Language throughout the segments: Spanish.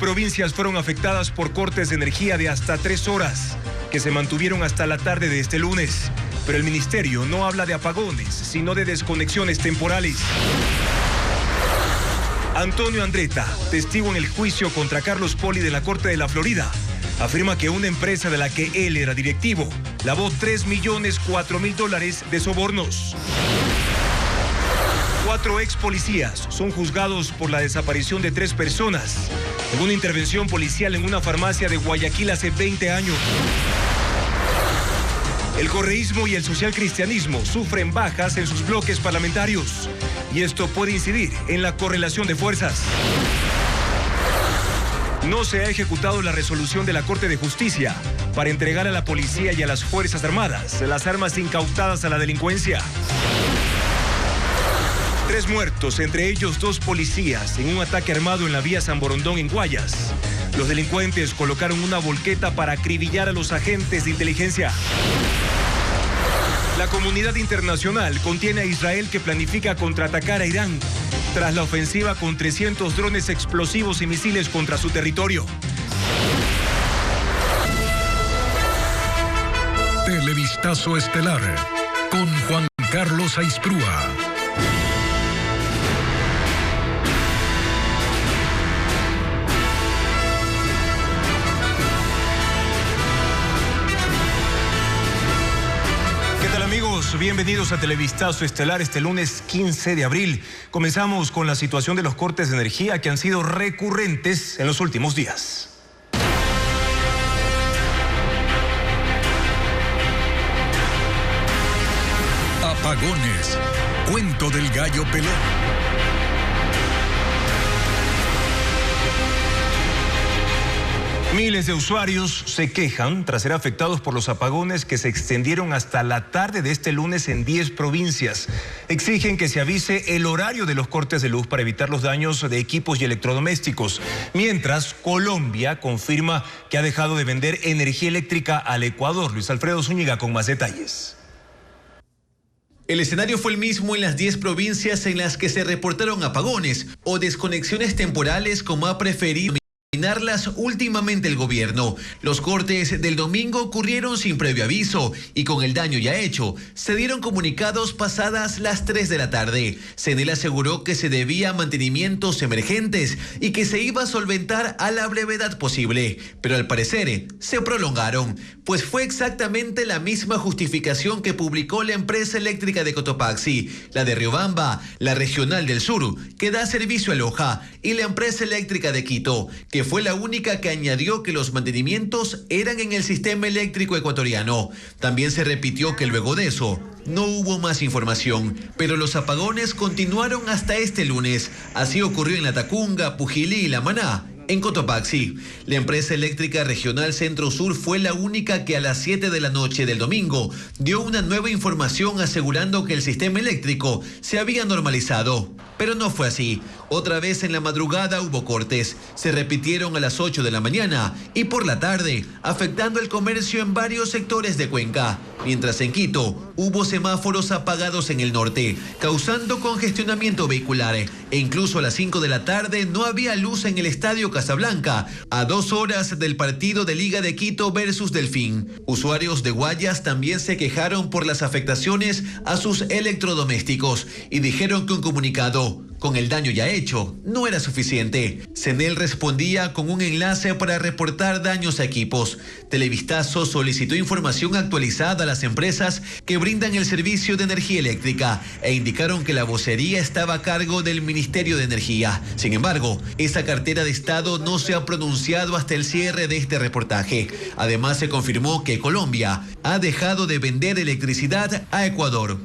provincias fueron afectadas por cortes de energía de hasta 3 horas, que se mantuvieron hasta la tarde de este lunes. Pero el ministerio no habla de apagones, sino de desconexiones temporales. Antonio Andretta, testigo en el juicio contra Carlos Poli de la Corte de la Florida, afirma que una empresa de la que él era directivo lavó $3.004.000 de sobornos. 4 ex policías son juzgados por la desaparición de 3 personas en una intervención policial en una farmacia de Guayaquil hace 20 años. El correísmo y el socialcristianismo sufren bajas en sus bloques parlamentarios y esto puede incidir en la correlación de fuerzas. No se ha ejecutado la resolución de la Corte de Justicia para entregar a la policía y a las Fuerzas Armadas las armas incautadas a la delincuencia. 3 muertos, entre ellos 2 policías, en un ataque armado en la vía San Borondón en Guayas. Los delincuentes colocaron una volqueta para acribillar a los agentes de inteligencia. La comunidad internacional contiene a Israel, que planifica contraatacar a Irán tras la ofensiva con 300 drones explosivos y misiles contra su territorio. Televistazo estelar con Juan Carlos Aisprúa. Amigos, bienvenidos a Televistazo Estelar este lunes 15 de abril. Comenzamos con la situación de los cortes de energía que han sido recurrentes en los últimos días. Apagones. Cuento del gallo pelón. Miles de usuarios se quejan tras ser afectados por los apagones que se extendieron hasta la tarde de este lunes en 10 provincias. Exigen que se avise el horario de los cortes de luz para evitar los daños de equipos y electrodomésticos. Mientras, Colombia confirma que ha dejado de vender energía eléctrica al Ecuador. Luis Alfredo Zúñiga con más detalles. El escenario fue el mismo en las 10 provincias en las que se reportaron apagones o desconexiones temporales, como ha preferido eliminarlas últimamente el gobierno. Los cortes del domingo ocurrieron sin previo aviso y con el daño ya hecho, se dieron comunicados pasadas las 3 de la tarde. CENEL aseguró que se debía a mantenimientos emergentes y que se iba a solventar a la brevedad posible, pero al parecer se prolongaron, pues fue exactamente la misma justificación que publicó la empresa eléctrica de Cotopaxi, la de Riobamba, la regional del sur, que da servicio a Loja, y la empresa eléctrica de Quito, que fue la única que añadió que los mantenimientos eran en el sistema eléctrico ecuatoriano. También se repitió que luego de eso no hubo más información, pero los apagones continuaron hasta este lunes. Así ocurrió en La Tacunga, Pujilí y La Maná. En Cotopaxi, la empresa eléctrica regional Centro Sur fue la única que a las 7 de la noche del domingo dio una nueva información asegurando que el sistema eléctrico se había normalizado. Pero no fue así. Otra vez en la madrugada hubo cortes. Se repitieron a las 8 de la mañana y por la tarde, afectando el comercio en varios sectores de Cuenca. Mientras en Quito hubo semáforos apagados en el norte, causando congestionamiento vehicular. E incluso a las 5 de la tarde no había luz en el estadio Casablanca, a 2 horas del partido de Liga de Quito versus Delfín. Usuarios de Guayas también se quejaron por las afectaciones a sus electrodomésticos y dijeron que un comunicado con el daño ya hecho no era suficiente. CENEL respondía con un enlace para reportar daños a equipos. Televistazo solicitó información actualizada a las empresas que brindan el servicio de energía eléctrica e indicaron que la vocería estaba a cargo del Ministerio de Energía. Sin embargo, esa cartera de Estado no se ha pronunciado hasta el cierre de este reportaje. Además, se confirmó que Colombia ha dejado de vender electricidad a Ecuador.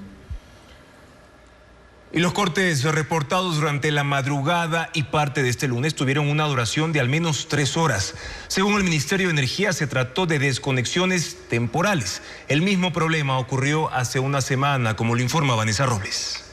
Y los cortes reportados durante la madrugada y parte de este lunes tuvieron una duración de al menos 3 horas. Según el Ministerio de Energía, se trató de desconexiones temporales. El mismo problema ocurrió hace una semana, como lo informa Vanessa Robles.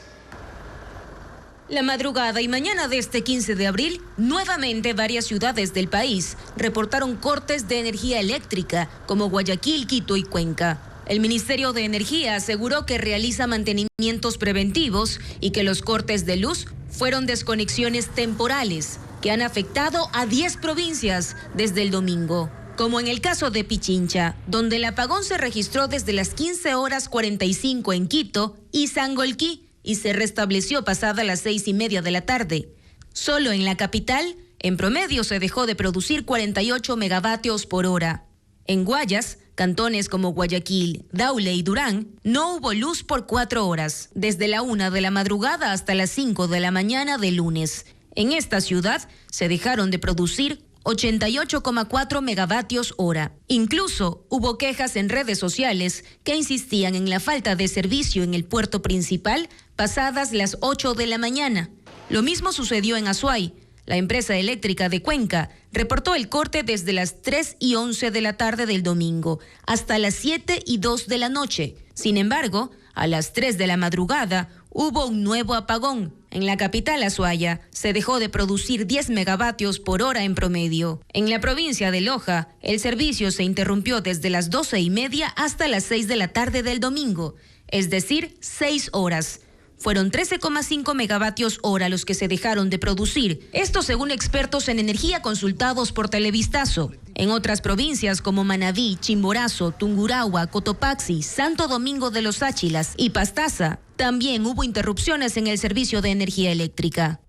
La madrugada y mañana de este 15 de abril, nuevamente varias ciudades del país reportaron cortes de energía eléctrica, como Guayaquil, Quito y Cuenca. El Ministerio de Energía aseguró que realiza mantenimientos preventivos y que los cortes de luz fueron desconexiones temporales. que han afectado a 10 provincias desde el domingo. Como en el caso de Pichincha, donde el apagón se registró desde las 15:45 en Quito y Sangolquí y se restableció pasada las 6:30 de la tarde. Solo en la capital, en promedio se dejó de producir 48 megavatios por hora. En Guayas, cantones como Guayaquil, Daule y Durán, no hubo luz por 4 horas, desde la 1 de la madrugada hasta las 5 de la mañana del lunes. En esta ciudad se dejaron de producir 88,4 megavatios hora. Incluso hubo quejas en redes sociales que insistían en la falta de servicio en el puerto principal pasadas las 8 de la mañana. Lo mismo sucedió en Azuay. La empresa eléctrica de Cuenca reportó el corte desde las 3:11 de la tarde del domingo hasta las 7:02 de la noche. Sin embargo, a las 3 de la madrugada hubo un nuevo apagón. En la capital Azuaya se dejó de producir 10 megavatios por hora en promedio. En la provincia de Loja, el servicio se interrumpió desde las 12:30 hasta las 6 de la tarde del domingo, es decir, 6 horas. Fueron 13,5 megavatios hora los que se dejaron de producir. Esto según expertos en energía consultados por Televistazo. En otras provincias como Manabí, Chimborazo, Tungurahua, Cotopaxi, Santo Domingo de los Áchilas y Pastaza, también hubo interrupciones en el servicio de energía eléctrica.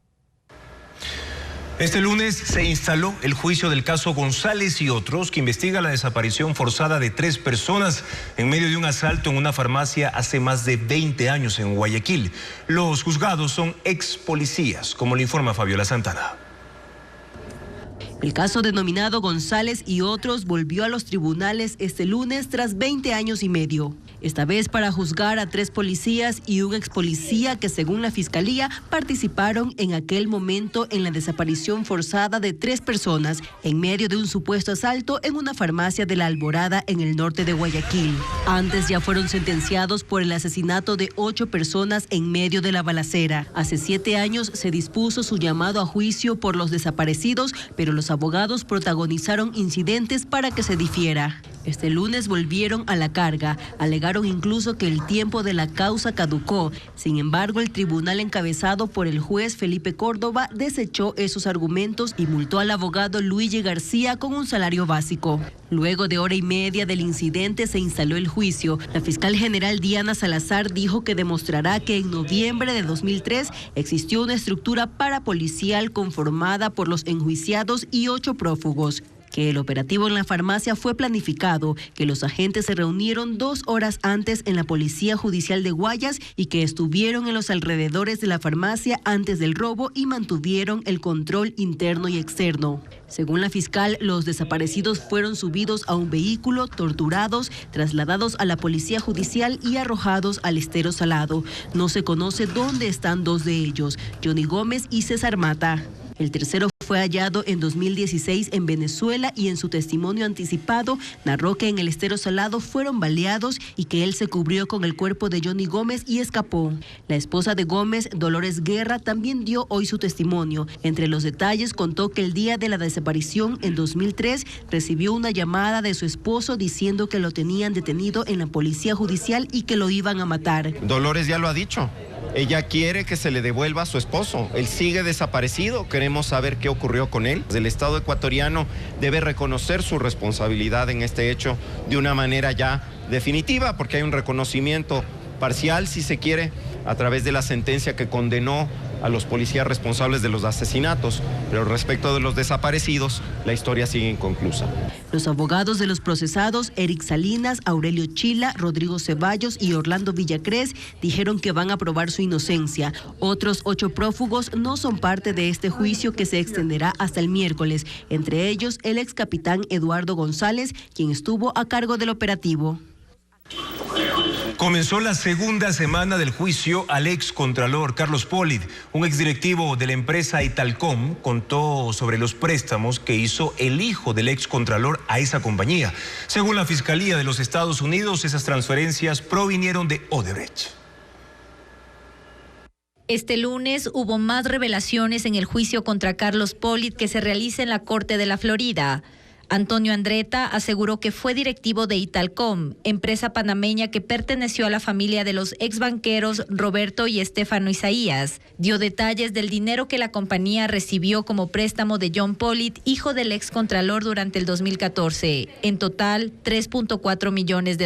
Este lunes se instaló el juicio del caso González y otros, que investiga la desaparición forzada de 3 personas en medio de un asalto en una farmacia hace más de 20 años en Guayaquil. Los juzgados son ex policías, como le informa Fabiola Santana. El caso denominado González y otros volvió a los tribunales este lunes tras 20 años y medio. Esta vez para juzgar a 3 policías y un ex policía que, según la fiscalía, participaron en aquel momento en la desaparición forzada de 3 personas en medio de un supuesto asalto en una farmacia de La Alborada en el norte de Guayaquil. Antes ya fueron sentenciados por el asesinato de 8 personas en medio de la balacera. Hace 7 años se dispuso su llamado a juicio por los desaparecidos, pero los abogados protagonizaron incidentes para que se difiera. Este lunes volvieron a la carga, alegaron incluso que el tiempo de la causa caducó. Sin embargo, el tribunal encabezado por el juez Felipe Córdoba desechó esos argumentos y multó al abogado Luigi García con un salario básico. Luego de 1:30 del incidente se instaló el juicio. La fiscal general Diana Salazar dijo que demostrará que en noviembre de 2003 existió una estructura parapolicial conformada por los enjuiciados y 8 prófugos, que el operativo en la farmacia fue planificado, que los agentes se reunieron 2 horas antes en la Policía Judicial de Guayas y que estuvieron en los alrededores de la farmacia antes del robo y mantuvieron el control interno y externo. Según la fiscal, los desaparecidos fueron subidos a un vehículo, torturados, trasladados a la Policía Judicial y arrojados al estero Salado. No se conoce dónde están 2 de ellos, Johnny Gómez y César Mata. El tercero fue hallado en 2016 en Venezuela y en su testimonio anticipado narró que en el estero Salado fueron baleados y que él se cubrió con el cuerpo de Johnny Gómez y escapó. La esposa de Gómez, Dolores Guerra, también dio hoy su testimonio. Entre los detalles contó que el día de la desaparición en 2003 recibió una llamada de su esposo diciendo que lo tenían detenido en la Policía Judicial y que lo iban a matar. Dolores ya lo ha dicho. Ella quiere que se le devuelva a su esposo. Él sigue desaparecido. Queremos saber qué ocurrió con él. El Estado ecuatoriano debe reconocer su responsabilidad en este hecho de una manera ya definitiva, porque hay un reconocimiento parcial, si se quiere, a través de la sentencia que condenó a los policías responsables de los asesinatos, pero respecto de los desaparecidos, la historia sigue inconclusa. Los abogados de los procesados, Eric Salinas, Aurelio Chila, Rodrigo Ceballos y Orlando Villacrés, dijeron que van a probar su inocencia. Otros 8 prófugos no son parte de este juicio que se extenderá hasta el miércoles, entre ellos el ex capitán Eduardo González, quien estuvo a cargo del operativo. Comenzó la segunda semana del juicio al ex contralor Carlos Polit. Un exdirectivo de la empresa Italcom contó sobre los préstamos que hizo el hijo del ex contralor a esa compañía. Según la Fiscalía de los Estados Unidos, esas transferencias provinieron de Odebrecht. Este lunes hubo más revelaciones en el juicio contra Carlos Polit que se realiza en la Corte de la Florida. Antonio Andretta aseguró que fue directivo de Italcom, empresa panameña que perteneció a la familia de los exbanqueros Roberto y Estefano Isaías. Dio detalles del dinero que la compañía recibió como préstamo de John Pollitt, hijo del excontralor, durante el 2014. En total, $3.4 millones.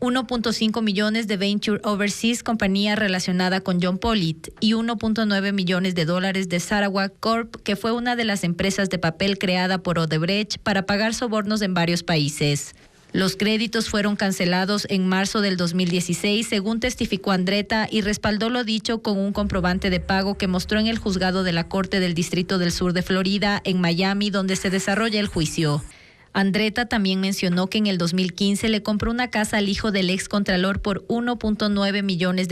1.5 millones de Venture Overseas, compañía relacionada con John Pollitt, y $1.9 millones de Sarawak Corp, que fue una de las empresas de papel creada por Odebrecht para pagar sobornos en varios países. Los créditos fueron cancelados en marzo del 2016, según testificó Andretta, y respaldó lo dicho con un comprobante de pago que mostró en el juzgado de la Corte del Distrito del Sur de Florida, en Miami, donde se desarrolla el juicio. Andretta también mencionó que en el 2015 le compró una casa al hijo del excontralor por $1.9 millones.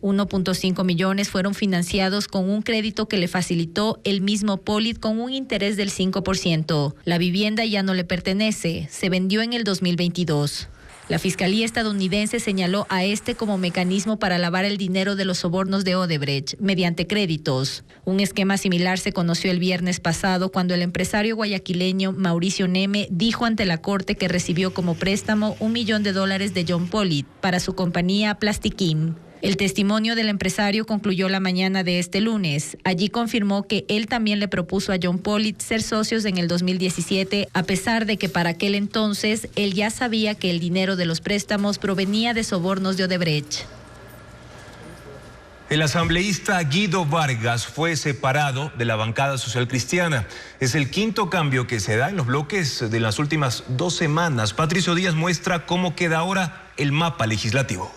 1.5 millones fueron financiados con un crédito que le facilitó el mismo Pollitt con un interés del 5%. La vivienda ya no le pertenece, se vendió en el 2022. La Fiscalía estadounidense señaló a este como mecanismo para lavar el dinero de los sobornos de Odebrecht mediante créditos. Un esquema similar se conoció el viernes pasado cuando el empresario guayaquileño Mauricio Neme dijo ante la Corte que recibió como préstamo $1 millón de John Pollitt para su compañía Plastiquim. El testimonio del empresario concluyó la mañana de este lunes. Allí confirmó que él también le propuso a John Pollitt ser socios en el 2017, a pesar de que para aquel entonces él ya sabía que el dinero de los préstamos provenía de sobornos de Odebrecht. El asambleísta Guido Vargas fue separado de la bancada social cristiana. Es el quinto cambio que se da en los bloques de las últimas 2 semanas. Patricio Díaz muestra cómo queda ahora el mapa legislativo.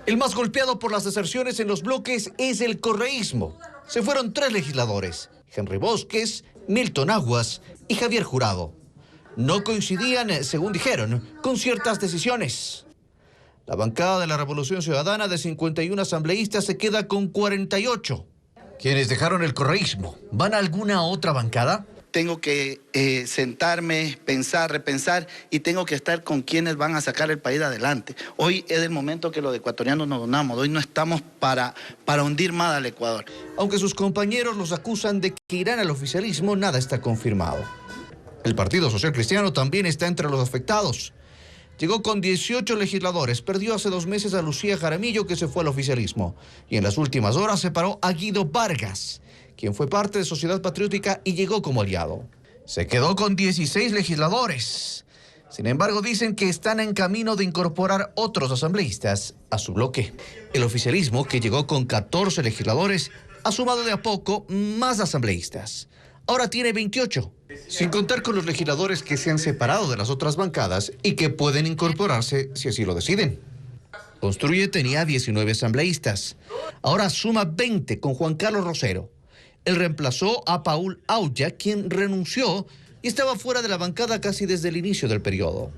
El más golpeado por las deserciones en los bloques es el correísmo. Se fueron 3 legisladores: Henry Bosques, Milton Aguas y Javier Jurado. No coincidían, según dijeron, con ciertas decisiones. La bancada de la Revolución Ciudadana de 51 asambleístas se queda con 48. Quienes dejaron el correísmo, ¿van a alguna otra bancada? Tengo que sentarme, pensar, repensar, y tengo que estar con quienes van a sacar el país adelante. Hoy es el momento que los ecuatorianos nos donamos. Hoy no estamos para hundir más al Ecuador. Aunque sus compañeros los acusan de que irán al oficialismo, nada está confirmado. El Partido Social Cristiano también está entre los afectados. Llegó con 18 legisladores, perdió hace 2 meses a Lucía Jaramillo, que se fue al oficialismo, y en las últimas horas separó a Guido Vargas, quien fue parte de Sociedad Patriótica y llegó como aliado. Se quedó con 16 legisladores. Sin embargo, dicen que están en camino de incorporar otros asambleístas a su bloque. El oficialismo, que llegó con 14 legisladores, ha sumado de a poco más asambleístas. Ahora tiene 28, sin contar con los legisladores que se han separado de las otras bancadas y que pueden incorporarse si así lo deciden. Construye tenía 19 asambleístas. Ahora suma 20 con Juan Carlos Rosero. Él reemplazó a Paul Auya, quien renunció y estaba fuera de la bancada casi desde el inicio del periodo.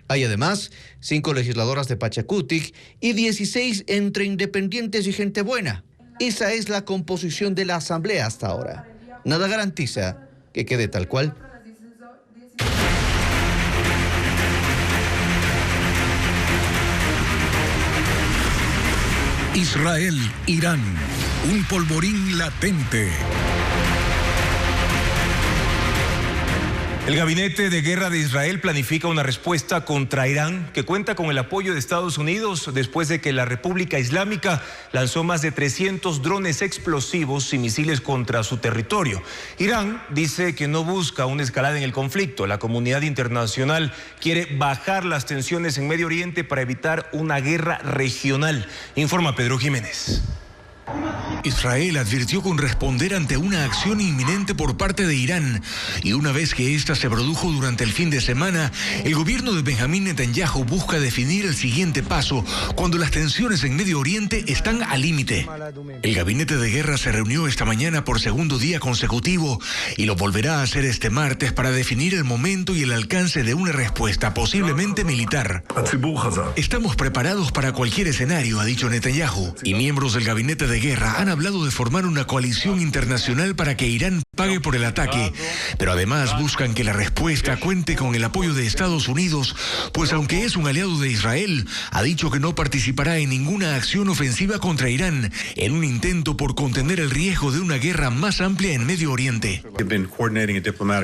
Hay además 5 legisladoras de Pachacutic y 16 entre independientes y gente buena. Esa es la composición de la asamblea hasta ahora. Nada garantiza que quede tal cual. Israel, Irán, un polvorín latente. El Gabinete de Guerra de Israel planifica una respuesta contra Irán que cuenta con el apoyo de Estados Unidos después de que la República Islámica lanzó más de 300 drones explosivos y misiles contra su territorio. Irán dice que no busca una escalada en el conflicto. La comunidad internacional quiere bajar las tensiones en Medio Oriente para evitar una guerra regional, informa Pedro Jiménez. Israel advirtió con responder ante una acción inminente por parte de Irán, y una vez que esta se produjo durante el fin de semana, el gobierno de Benjamín Netanyahu busca definir el siguiente paso cuando las tensiones en Medio Oriente están al límite. El gabinete de guerra se reunió esta mañana por segundo día consecutivo y lo volverá a hacer este martes para definir el momento y el alcance de una respuesta posiblemente militar. Estamos preparados para cualquier escenario, ha dicho Netanyahu, y miembros del gabinete de de guerra han hablado de formar una coalición internacional para que Irán pague por el ataque, pero además buscan que la respuesta cuente con el apoyo de Estados Unidos, pues aunque es un aliado de Israel, ha dicho que no participará en ninguna acción ofensiva contra Irán, en un intento por contener el riesgo de una guerra más amplia en Medio Oriente.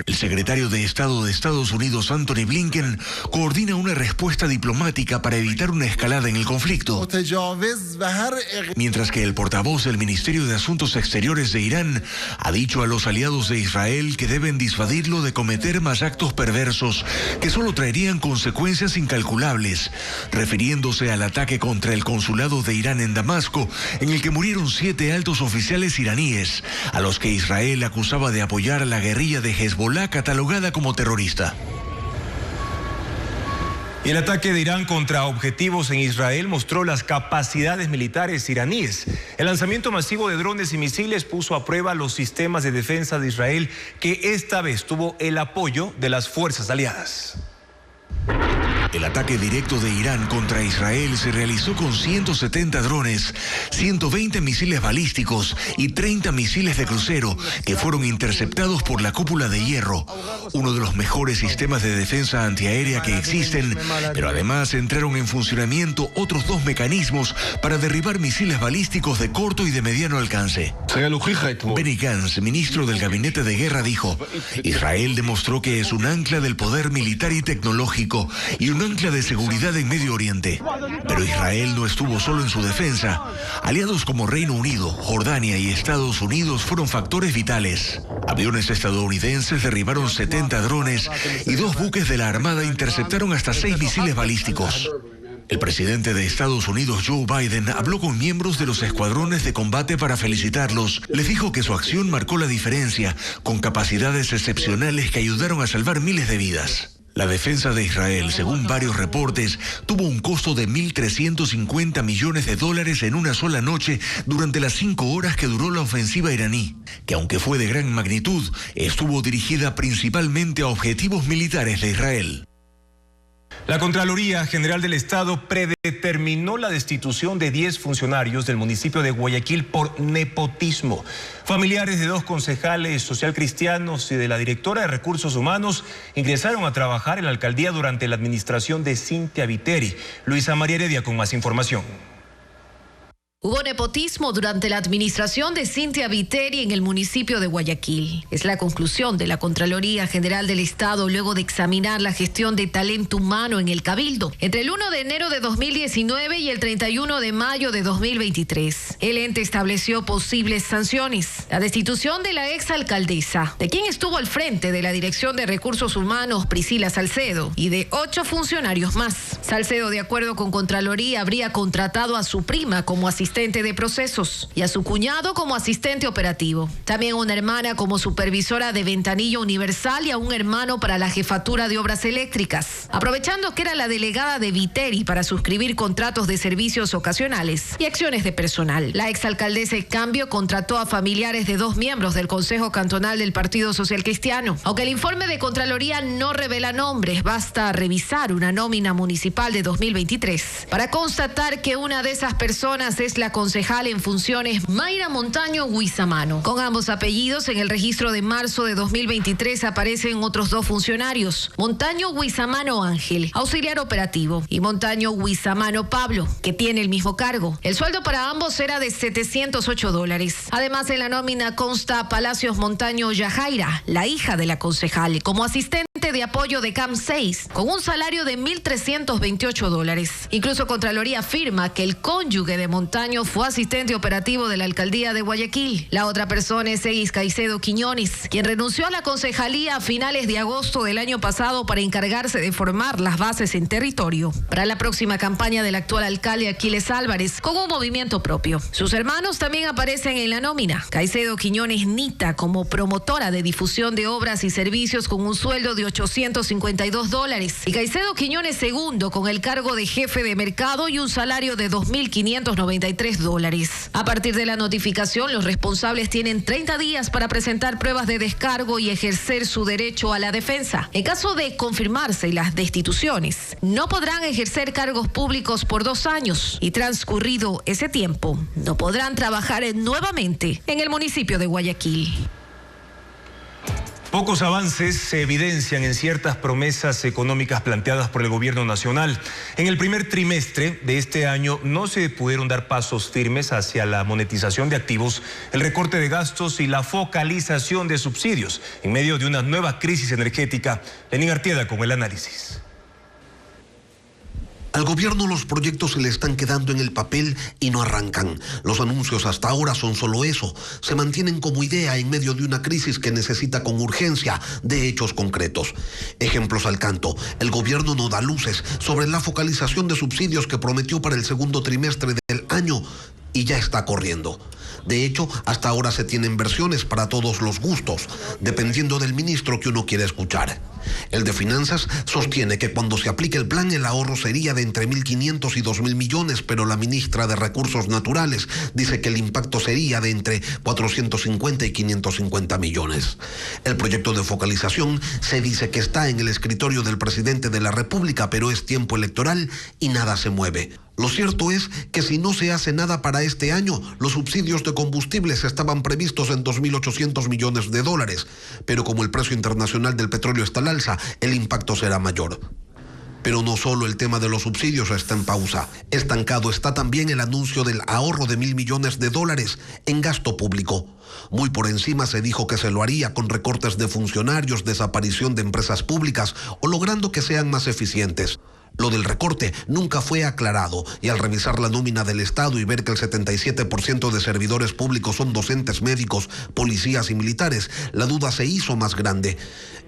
El secretario de Estado de Estados Unidos, Anthony Blinken, coordina una respuesta diplomática para evitar una escalada en el conflicto. Mientras que el portavoz del Ministerio de Asuntos Exteriores de Irán ha dicho a los aliados de Israel que deben disuadirlo de cometer más actos perversos que solo traerían consecuencias incalculables, refiriéndose al ataque contra el consulado de Irán en Damasco, en el que murieron 7 altos oficiales iraníes, a los que Israel acusaba de apoyar a la guerrilla de Hezbollah catalogada como terrorista. Y el ataque de Irán contra objetivos en Israel mostró las capacidades militares iraníes. El lanzamiento masivo de drones y misiles puso a prueba los sistemas de defensa de Israel, que esta vez tuvo el apoyo de las fuerzas aliadas. El ataque directo de Irán contra Israel se realizó con 170 drones, 120 misiles balísticos y 30 misiles de crucero que fueron interceptados por la cúpula de hierro, uno de los mejores sistemas de defensa antiaérea que existen, pero además entraron en funcionamiento otros 2 para derribar misiles balísticos de corto y de mediano alcance. Benny Gantz, ministro del Gabinete de Guerra, dijo: Israel demostró que es un ancla del poder militar y tecnológico y un ancla de seguridad en Medio Oriente. Pero Israel no estuvo solo en su defensa. Aliados como Reino Unido, Jordania y Estados Unidos fueron factores vitales. Aviones estadounidenses derribaron 70 drones y 2 buques de la Armada interceptaron hasta 6 misiles balísticos. El presidente de Estados Unidos, Joe Biden, habló con miembros de los escuadrones de combate para felicitarlos. Les dijo que su acción marcó la diferencia, con capacidades excepcionales que ayudaron a salvar miles de vidas. La defensa de Israel, según varios reportes, tuvo un costo de $1.350 millones en una sola noche durante las 5 horas que duró la ofensiva iraní, que aunque fue de gran magnitud, estuvo dirigida principalmente a objetivos militares de Israel. La Contraloría General del Estado predeterminó la destitución de 10 funcionarios del municipio de Guayaquil por nepotismo. Familiares de 2 concejales socialcristianos y de la directora de Recursos Humanos ingresaron a trabajar en la alcaldía durante la administración de Cintia Viteri. Luisa María Heredia con más información. Hubo nepotismo durante la administración de Cintia Viteri en el municipio de Guayaquil. Es la conclusión de la Contraloría General del Estado luego de examinar la gestión de talento humano en el Cabildo entre el 1 de enero de 2019 y el 31 de mayo de 2023. El ente estableció posibles sanciones. La destitución de la exalcaldesa, de quien estuvo al frente de la Dirección de Recursos Humanos, Priscila Salcedo, y de 8 funcionarios más. Salcedo, de acuerdo con Contraloría, habría contratado a su prima como asistente de procesos y a su cuñado como asistente operativo. También a una hermana como supervisora de Ventanilla Universal y a un hermano para la jefatura de obras eléctricas, aprovechando que era la delegada de Viteri para suscribir contratos de servicios ocasionales y acciones de personal. La exalcaldesa, en cambio, contrató a familiares de 2 miembros del Consejo Cantonal del Partido Social Cristiano. Aunque el informe de Contraloría no revela nombres, basta revisar una nómina municipal de 2023 para constatar que una de esas personas es la concejal en funciones Mayra Montaño Huizamano. Con ambos apellidos, en el registro de marzo de 2023 aparecen otros 2 funcionarios: Montaño Huizamano Ángel, auxiliar operativo, y Montaño Huizamano Pablo, que tiene el mismo cargo. El sueldo para ambos era de $708. Además, en la nómina consta a Palacios Montaño Yajaira, la hija de la concejal, como asistente de apoyo de CAM 6, con un salario de $1.328. Incluso Contraloría afirma que el cónyuge de Montaño fue asistente operativo de la alcaldía de Guayaquil. La otra persona es Egis Caicedo Quiñones, quien renunció a la concejalía a finales de agosto del año pasado para encargarse de formar las bases en territorio para la próxima campaña del actual alcalde Aquiles Álvarez, con un movimiento propio. Sus hermanos también aparecen en la nómina. Caicedo Quiñones Nita como promotora de difusión de obras y servicios con un sueldo de $1.852 y Caicedo Quiñones segundo con el cargo de jefe de mercado y un salario de $2.593. A partir de la notificación, los responsables tienen 30 días para presentar pruebas de descargo y ejercer su derecho a la defensa. En caso de confirmarse las destituciones, no podrán ejercer cargos públicos por 2 años y transcurrido ese tiempo, no podrán trabajar nuevamente en el municipio de Guayaquil. Pocos avances se evidencian en ciertas promesas económicas planteadas por el gobierno nacional. En el primer trimestre de este año no se pudieron dar pasos firmes hacia la monetización de activos, el recorte de gastos y la focalización de subsidios en medio de una nueva crisis energética. Lenín Artieda con el análisis. Al gobierno los proyectos se le están quedando en el papel y no arrancan. Los anuncios hasta ahora son solo eso. Se mantienen como idea en medio de una crisis que necesita con urgencia de hechos concretos. Ejemplos al canto. El gobierno no da luces sobre la focalización de subsidios que prometió para el segundo trimestre del año y ya está corriendo. De hecho, hasta ahora se tienen versiones para todos los gustos, dependiendo del ministro que uno quiera escuchar. El de Finanzas sostiene que cuando se aplique el plan el ahorro sería de entre 1.500 y 2.000 millones, pero la ministra de Recursos Naturales dice que el impacto sería de entre 450 y 550 millones. El proyecto de focalización se dice que está en el escritorio del presidente de la República, pero es tiempo electoral y nada se mueve. Lo cierto es que si no se hace nada para este año, los subsidios de combustibles estaban previstos en $2.800 millones, pero como el precio internacional del petróleo está al alza, el impacto será mayor. Pero no solo el tema de los subsidios está en pausa. Estancado está también el anuncio del ahorro de $1.000 millones en gasto público. Muy por encima se dijo que se lo haría con recortes de funcionarios, desaparición de empresas públicas o logrando que sean más eficientes. Lo del recorte nunca fue aclarado y al revisar la nómina del Estado y ver que el 77% de servidores públicos son docentes, médicos, policías y militares, la duda se hizo más grande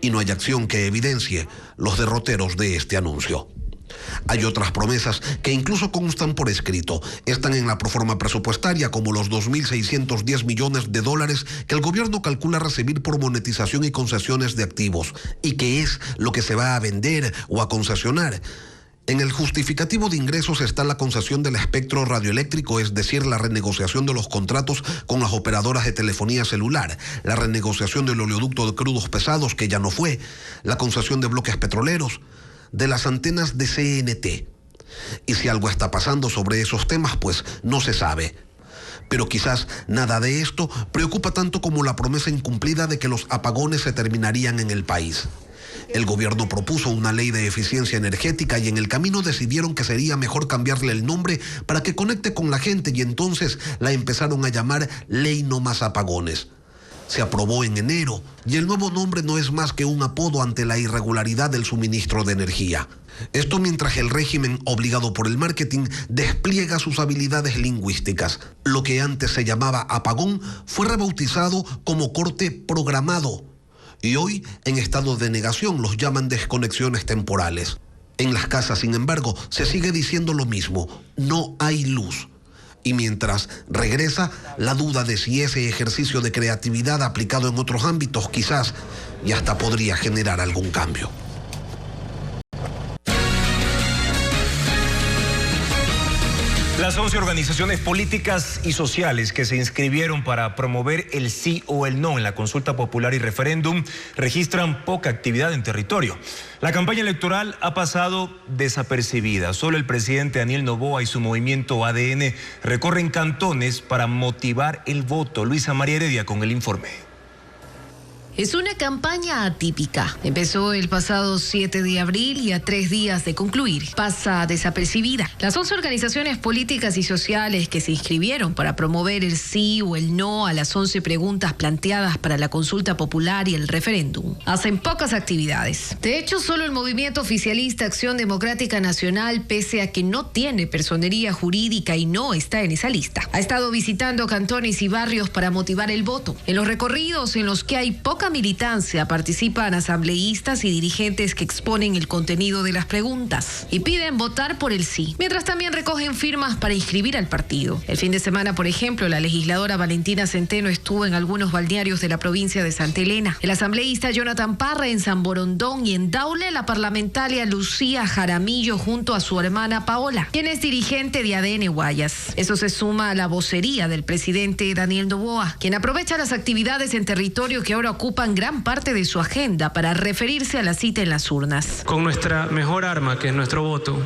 y no hay acción que evidencie los derroteros de este anuncio. Hay otras promesas que incluso constan por escrito. Están en la proforma presupuestaria, como los $2.610 millones que el gobierno calcula recibir por monetización y concesiones de activos, y que es lo que se va a vender o a concesionar. En el justificativo de ingresos está la concesión del espectro radioeléctrico, es decir, la renegociación de los contratos con las operadoras de telefonía celular, la renegociación del oleoducto de crudos pesados, que ya no fue, la concesión de bloques petroleros, de las antenas de CNT. Y si algo está pasando sobre esos temas, pues no se sabe. Pero quizás nada de esto preocupa tanto como la promesa incumplida de que los apagones se terminarían en el país. El gobierno propuso una ley de eficiencia energética y en el camino decidieron que sería mejor cambiarle el nombre para que conecte con la gente y entonces la empezaron a llamar Ley No Más Apagones. Se aprobó en enero y el nuevo nombre no es más que un apodo ante la irregularidad del suministro de energía. Esto mientras el régimen, obligado por el marketing, despliega sus habilidades lingüísticas. Lo que antes se llamaba apagón fue rebautizado como corte programado. Y hoy, en estado de negación, los llaman desconexiones temporales. En las casas, sin embargo, se sigue diciendo lo mismo: no hay luz. Y mientras regresa la duda de si ese ejercicio de creatividad aplicado en otros ámbitos quizás y hasta podría generar algún cambio. Las 11 organizaciones políticas y sociales que se inscribieron para promover el sí o el no en la consulta popular y referéndum registran poca actividad en territorio. La campaña electoral ha pasado desapercibida. Solo el presidente Daniel Noboa y su movimiento ADN recorren cantones para motivar el voto. Luisa María Heredia con el informe. Es una campaña atípica. Empezó el pasado 7 de abril y a 3 días de concluir pasa desapercibida. Las 11 organizaciones políticas y sociales que se inscribieron para promover el sí o el no a las 11 preguntas planteadas para la consulta popular y el referéndum hacen pocas actividades. De hecho, solo el movimiento oficialista Acción Democrática Nacional, pese a que no tiene personería jurídica y no está en esa lista, ha estado visitando cantones y barrios para motivar el voto. En los recorridos en los que hay poca poca militancia participan asambleístas y dirigentes que exponen el contenido de las preguntas y piden votar por el sí, mientras también recogen firmas para inscribir al partido. El fin de semana, por ejemplo, la legisladora Valentina Centeno estuvo en algunos balnearios de la provincia de Santa Elena. El asambleísta Jonathan Parra en San Borondón y en Daule la parlamentaria Lucía Jaramillo junto a su hermana Paola, quien es dirigente de ADN Guayas. Eso se suma a la vocería del presidente Daniel Noboa, quien aprovecha las actividades en territorio que ahora ocupan gran parte de su agenda para referirse a la cita en las urnas. Con nuestra mejor arma, que es nuestro voto,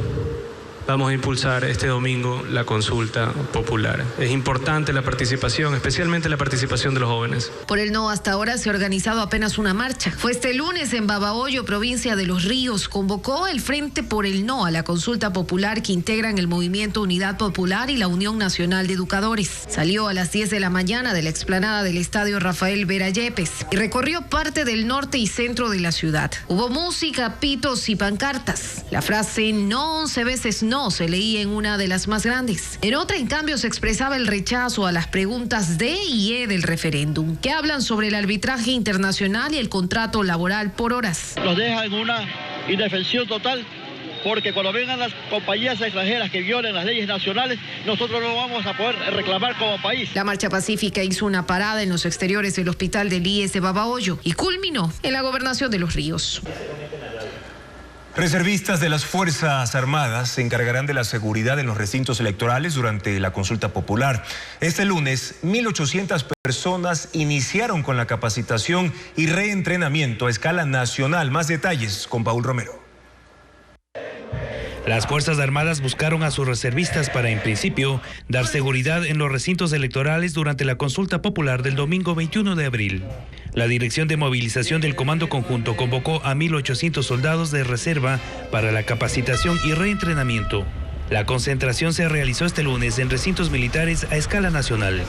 vamos a impulsar este domingo la consulta popular. Es importante la participación, especialmente la participación de los jóvenes. Por el no, hasta ahora se ha organizado apenas una marcha. Fue este lunes en Babahoyo, provincia de Los Ríos. Convocó el Frente por el No a la consulta popular que integran el Movimiento Unidad Popular y la Unión Nacional de Educadores. Salió a las 10 de la mañana de la explanada del Estadio Rafael Vera Yepes y recorrió parte del norte y centro de la ciudad. Hubo música, pitos y pancartas. La frase "no 11 veces no" se leía en una de las más grandes. En otra, en cambio, se expresaba el rechazo a las preguntas D y E del referéndum, que hablan sobre el arbitraje internacional y el contrato laboral por horas. Nos deja en una indefensión total, porque cuando vengan las compañías extranjeras que violen las leyes nacionales, nosotros no vamos a poder reclamar como país. La marcha pacífica hizo una parada en los exteriores del hospital del IES de Babahoyo y culminó en la gobernación de Los Ríos. Reservistas de las Fuerzas Armadas se encargarán de la seguridad en los recintos electorales durante la consulta popular. Este lunes, 1.800 personas iniciaron con la capacitación y reentrenamiento a escala nacional. Más detalles con Paul Romero. Las Fuerzas Armadas buscaron a sus reservistas para, en principio, dar seguridad en los recintos electorales durante la consulta popular del domingo 21 de abril. La Dirección de Movilización del Comando Conjunto convocó a 1.800 soldados de reserva para la capacitación y reentrenamiento. La concentración se realizó este lunes en recintos militares a escala nacional.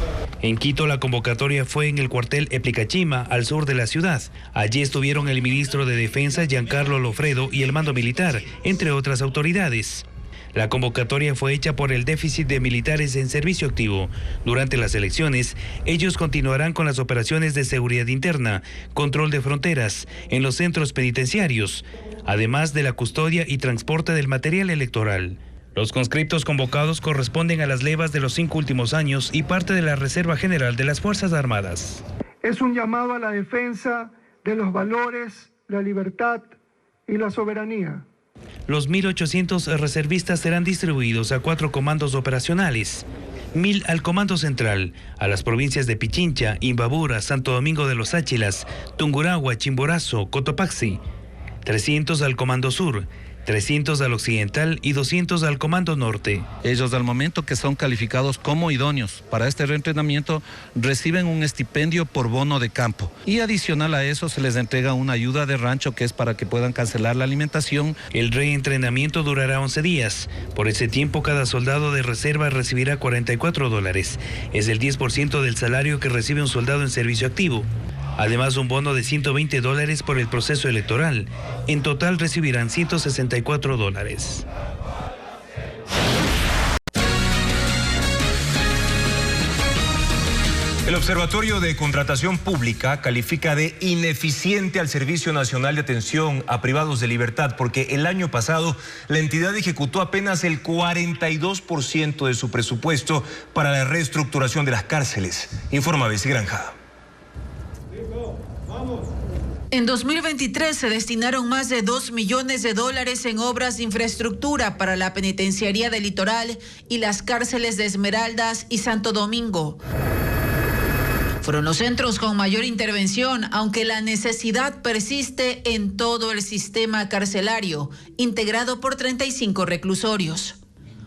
En Quito, la convocatoria fue en el cuartel Eplicachima, al sur de la ciudad. Allí estuvieron el ministro de Defensa, Giancarlo Lofredo, y el mando militar, entre otras autoridades. La convocatoria fue hecha por el déficit de militares en servicio activo. Durante las elecciones, ellos continuarán con las operaciones de seguridad interna, control de fronteras, en los centros penitenciarios, además de la custodia y transporte del material electoral. Los conscriptos convocados corresponden a las levas de los 5 últimos años y parte de la Reserva General de las Fuerzas Armadas. Es un llamado a la defensa de los valores, la libertad y la soberanía. Los 1.800 reservistas serán distribuidos a 4 comandos operacionales. 1.000 al Comando Central, a las provincias de Pichincha, Imbabura, Santo Domingo de los Áchilas, Tungurahua, Chimborazo, Cotopaxi. 300 al Comando Sur, 300 al Occidental y 200 al Comando Norte. Ellos, al momento que son calificados como idóneos para este reentrenamiento, reciben un estipendio por bono de campo. Y adicional a eso se les entrega una ayuda de rancho, que es para que puedan cancelar la alimentación. El reentrenamiento durará 11 días. Por ese tiempo, cada soldado de reserva recibirá $44. Es el 10% del salario que recibe un soldado en servicio activo. Además, un bono de $120 por el proceso electoral. En total recibirán $164. El Observatorio de Contratación Pública califica de ineficiente al Servicio Nacional de Atención a Privados de Libertad porque el año pasado la entidad ejecutó apenas el 42% de su presupuesto para la reestructuración de las cárceles. Informa Bessie Granja. En 2023 se destinaron más de $2 millones en obras de infraestructura para la Penitenciaría del Litoral y las cárceles de Esmeraldas y Santo Domingo. Fueron los centros con mayor intervención, aunque la necesidad persiste en todo el sistema carcelario, integrado por 35 reclusorios.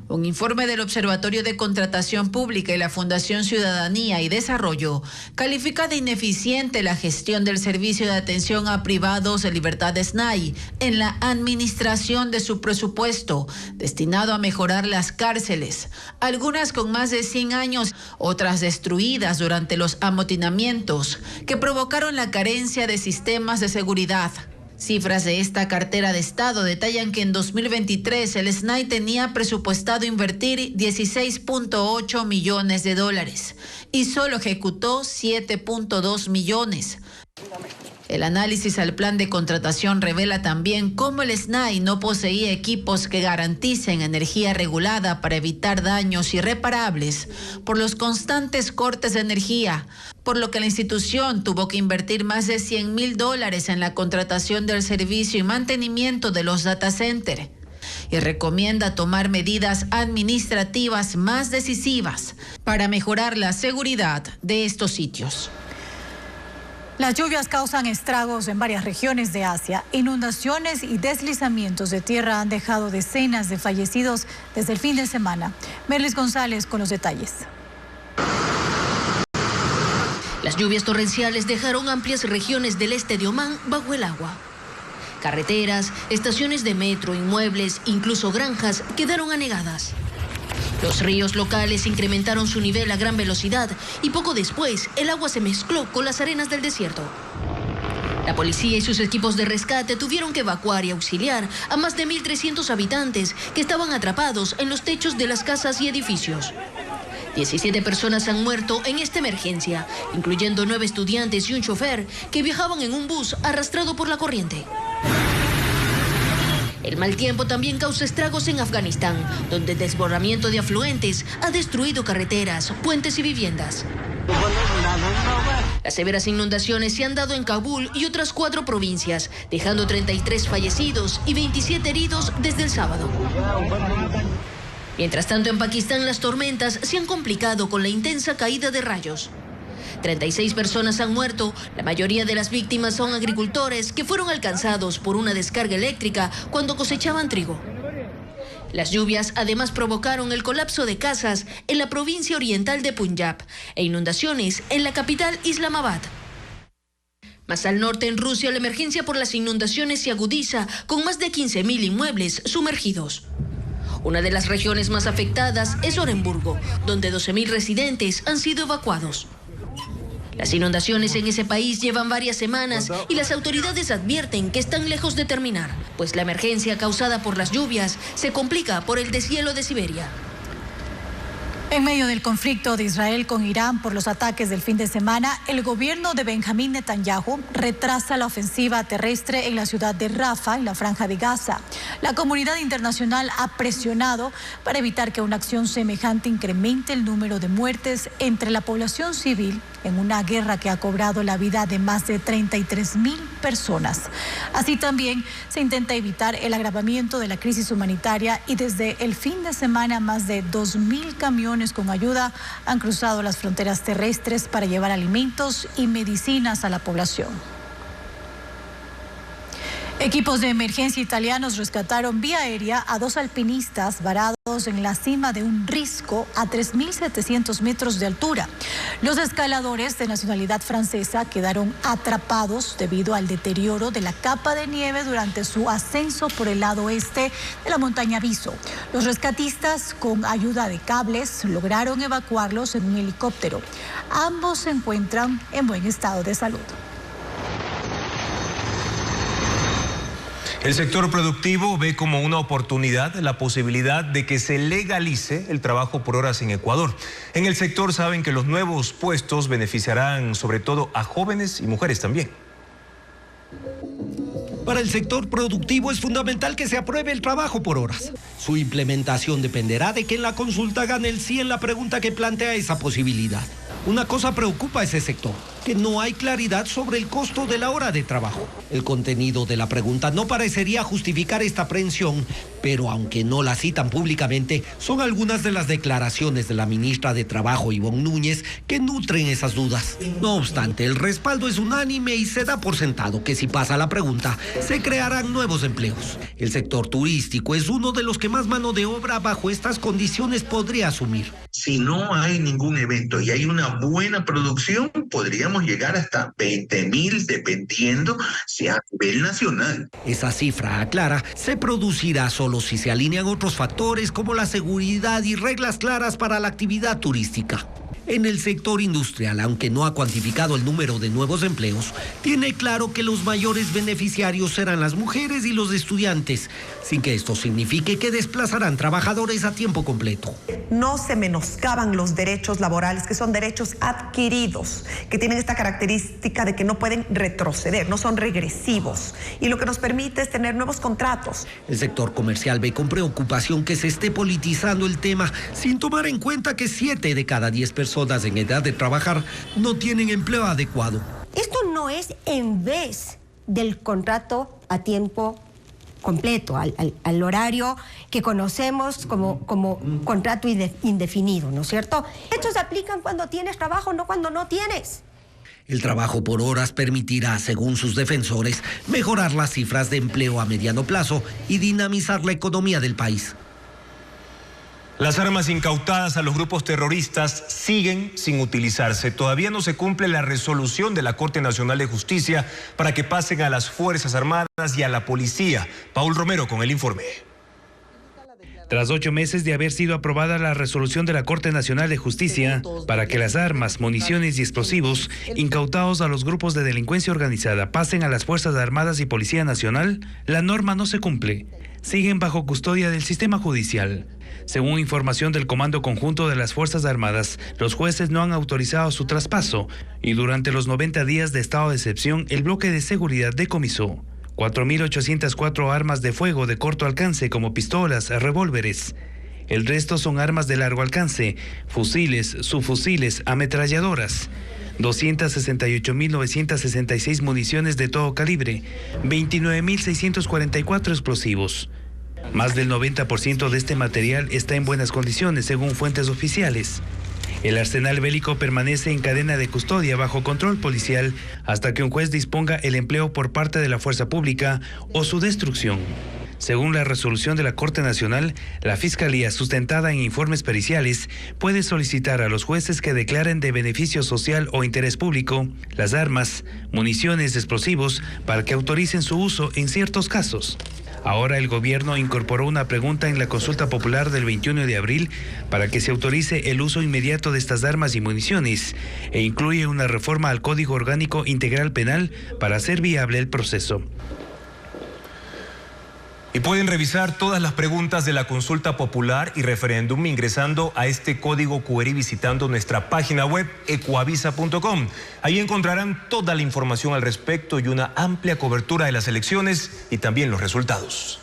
Un informe del Observatorio de Contratación Pública y la Fundación Ciudadanía y Desarrollo califica de ineficiente la gestión del Servicio de Atención a Privados de Libertad SNAI en la administración de su presupuesto destinado a mejorar las cárceles, algunas con más de 100 años, otras destruidas durante los amotinamientos que provocaron la carencia de sistemas de seguridad. Cifras de esta cartera de Estado detallan que en 2023 el SNAI tenía presupuestado invertir $16.8 millones y solo ejecutó $7.2 millones. El análisis al plan de contratación revela también cómo el SNAI no poseía equipos que garanticen energía regulada para evitar daños irreparables por los constantes cortes de energía, por lo que la institución tuvo que invertir más de $100,000 en la contratación del servicio y mantenimiento de los data centers. Y recomienda tomar medidas administrativas más decisivas para mejorar la seguridad de estos sitios. Las lluvias causan estragos en varias regiones de Asia. Inundaciones y deslizamientos de tierra han dejado decenas de fallecidos desde el fin de semana. Merlis González con los detalles. Las lluvias torrenciales dejaron amplias regiones del este de Omán bajo el agua. Carreteras, estaciones de metro, inmuebles, incluso granjas quedaron anegadas. Los ríos locales incrementaron su nivel a gran velocidad y poco después el agua se mezcló con las arenas del desierto. La policía y sus equipos de rescate tuvieron que evacuar y auxiliar a más de 1.300 habitantes que estaban atrapados en los techos de las casas y edificios. 17 personas han muerto en esta emergencia, incluyendo 9 estudiantes y un chofer que viajaban en un bus arrastrado por la corriente. El mal tiempo también causa estragos en Afganistán, donde el desbordamiento de afluentes ha destruido carreteras, puentes y viviendas. Las severas inundaciones se han dado en Kabul y otras 4 provincias, dejando 33 fallecidos y 27 heridos desde el sábado. Mientras tanto, en Pakistán las tormentas se han complicado con la intensa caída de rayos. 36 personas han muerto, la mayoría de las víctimas son agricultores que fueron alcanzados por una descarga eléctrica cuando cosechaban trigo. Las lluvias además provocaron el colapso de casas en la provincia oriental de Punjab e inundaciones en la capital Islamabad. Más al norte, en Rusia, la emergencia por las inundaciones se agudiza con más de 15.000 inmuebles sumergidos. Una de las regiones más afectadas es Oremburgo, donde 12.000 residentes han sido evacuados. Las inundaciones en ese país llevan varias semanas y las autoridades advierten que están lejos de terminar, pues la emergencia causada por las lluvias se complica por el deshielo de Siberia. En medio del conflicto de Israel con Irán por los ataques del fin de semana, el gobierno de Benjamín Netanyahu retrasa la ofensiva terrestre en la ciudad de Rafah, en la Franja de Gaza. La comunidad internacional ha presionado para evitar que una acción semejante incremente el número de muertes entre la población civil en una guerra que ha cobrado la vida de más de 33.000 personas. Así también se intenta evitar el agravamiento de la crisis humanitaria y desde el fin de semana más de 2.000 camiones con ayuda han cruzado las fronteras terrestres para llevar alimentos y medicinas a la población. Equipos de emergencia italianos rescataron vía aérea a 2 alpinistas varados en la cima de un risco a 3.700 metros de altura. Los escaladores de nacionalidad francesa quedaron atrapados debido al deterioro de la capa de nieve durante su ascenso por el lado oeste de la montaña Viso. Los rescatistas, con ayuda de cables, lograron evacuarlos en un helicóptero. Ambos se encuentran en buen estado de salud. El sector productivo ve como una oportunidad la posibilidad de que se legalice el trabajo por horas en Ecuador. En el sector saben que los nuevos puestos beneficiarán sobre todo a jóvenes y mujeres también. Para el sector productivo es fundamental que se apruebe el trabajo por horas. Su implementación dependerá de que en la consulta gane el sí en la pregunta que plantea esa posibilidad. Una cosa preocupa a ese sector, que no hay claridad sobre el costo de la hora de trabajo. El contenido de la pregunta no parecería justificar esta aprehensión, pero aunque no la citan públicamente, son algunas de las declaraciones de la ministra de Trabajo, Ivonne Núñez, que nutren esas dudas. No obstante, el respaldo es unánime y se da por sentado que si pasa la pregunta, se crearán nuevos empleos. El sector turístico es uno de los que más mano de obra bajo estas condiciones podría asumir. Si no hay ningún evento y hay una buena producción, podríamos llegar hasta 20.000, dependiendo sea a nivel nacional. Esa cifra, aclara, se producirá solo si se alinean otros factores como la seguridad y reglas claras para la actividad turística. En el sector industrial, aunque no ha cuantificado el número de nuevos empleos, tiene claro que los mayores beneficiarios serán las mujeres y los estudiantes, sin que esto signifique que desplazarán trabajadores a tiempo completo. No se menoscaban los derechos laborales, que son derechos adquiridos, que tienen esta característica de que no pueden retroceder, no son regresivos, y lo que nos permite es tener nuevos contratos. El sector comercial ve con preocupación que se esté politizando el tema sin tomar en cuenta que 7 de cada 10 personas en edad de trabajar no tienen empleo adecuado. Esto no es en vez del contrato a tiempo completo, al horario que conocemos como contrato indefinido, ¿no es cierto? Estos se aplican cuando tienes trabajo, no cuando no tienes. El trabajo por horas permitirá, según sus defensores, mejorar las cifras de empleo a mediano plazo y dinamizar la economía del país. Las armas incautadas a los grupos terroristas siguen sin utilizarse. Todavía no se cumple la resolución de la Corte Nacional de Justicia para que pasen a las Fuerzas Armadas y a la policía. Paul Romero con el informe. Tras 8 meses de haber sido aprobada la resolución de la Corte Nacional de Justicia para que las armas, municiones y explosivos incautados a los grupos de delincuencia organizada pasen a las Fuerzas Armadas y Policía Nacional, la norma no se cumple. Siguen bajo custodia del sistema judicial. Según información del Comando Conjunto de las Fuerzas Armadas, los jueces no han autorizado su traspaso y durante los 90 días de estado de excepción, el bloque de seguridad decomisó 4.804 armas de fuego de corto alcance como pistolas, revólveres. El resto son armas de largo alcance, fusiles, subfusiles, ametralladoras. 268.966 municiones de todo calibre, 29.644 explosivos. Más del 90% de este material está en buenas condiciones, según fuentes oficiales. El arsenal bélico permanece en cadena de custodia bajo control policial hasta que un juez disponga el empleo por parte de la fuerza pública o su destrucción. Según la resolución de la Corte Nacional, la Fiscalía, sustentada en informes periciales, puede solicitar a los jueces que declaren de beneficio social o interés público las armas, municiones, explosivos, para que autoricen su uso en ciertos casos. Ahora el gobierno incorporó una pregunta en la consulta popular del 21 de abril para que se autorice el uso inmediato de estas armas y municiones e incluye una reforma al Código Orgánico Integral Penal para hacer viable el proceso. Y pueden revisar todas las preguntas de la consulta popular y referéndum ingresando a este código QR y visitando nuestra página web ecuavisa.com. Ahí encontrarán toda la información al respecto y una amplia cobertura de las elecciones y también los resultados.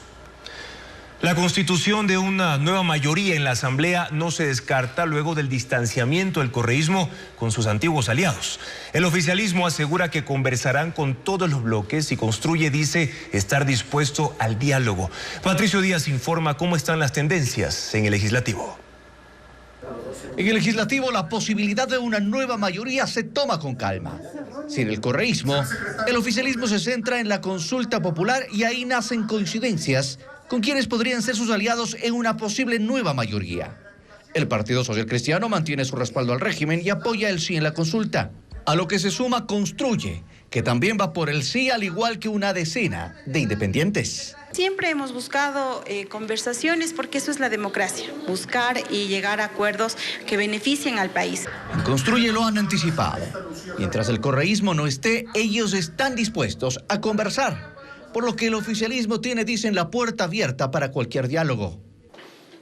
La constitución de una nueva mayoría en la Asamblea no se descarta luego del distanciamiento del correísmo con sus antiguos aliados. El oficialismo asegura que conversarán con todos los bloques y construye, dice, estar dispuesto al diálogo. Patricio Díaz informa cómo están las tendencias en el Legislativo. En el Legislativo la posibilidad de una nueva mayoría se toma con calma. Sin el correísmo, el oficialismo se centra en la consulta popular y ahí nacen coincidencias con quienes podrían ser sus aliados en una posible nueva mayoría. El Partido Social Cristiano mantiene su respaldo al régimen y apoya el sí en la consulta, a lo que se suma Construye, que también va por el sí al igual que una decena de independientes. Siempre hemos buscado conversaciones porque eso es la democracia, buscar y llegar a acuerdos que beneficien al país. En Construye lo han anticipado. Mientras el correísmo no esté, ellos están dispuestos a conversar. Por lo que el oficialismo tiene, dicen, la puerta abierta para cualquier diálogo.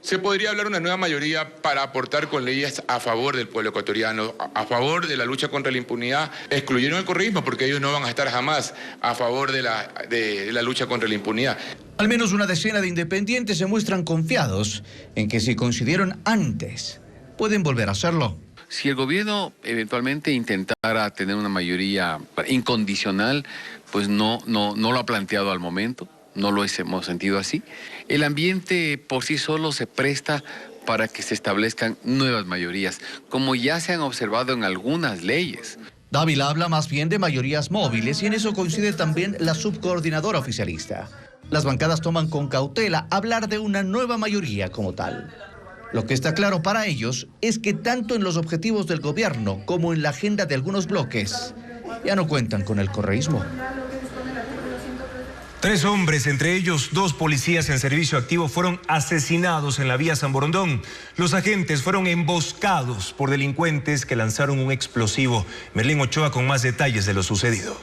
Se podría hablar de una nueva mayoría para aportar con leyes a favor del pueblo ecuatoriano, a favor de la lucha contra la impunidad. Excluyeron el correísmo porque ellos no van a estar jamás a favor de la lucha contra la impunidad. Al menos una decena de independientes se muestran confiados en que si coincidieron antes, pueden volver a hacerlo. Si el gobierno eventualmente intentara tener una mayoría incondicional, pues no lo ha planteado al momento, no lo hemos sentido así. El ambiente por sí solo se presta para que se establezcan nuevas mayorías, como ya se han observado en algunas leyes. Dávila habla más bien de mayorías móviles y en eso coincide también la subcoordinadora oficialista. Las bancadas toman con cautela hablar de una nueva mayoría como tal. Lo que está claro para ellos es que tanto en los objetivos del gobierno como en la agenda de algunos bloques ya no cuentan con el correísmo. 3 hombres, entre ellos 2 policías en servicio activo, fueron asesinados en la vía San Borondón. Los agentes fueron emboscados por delincuentes que lanzaron un explosivo. Merlín Ochoa con más detalles de lo sucedido.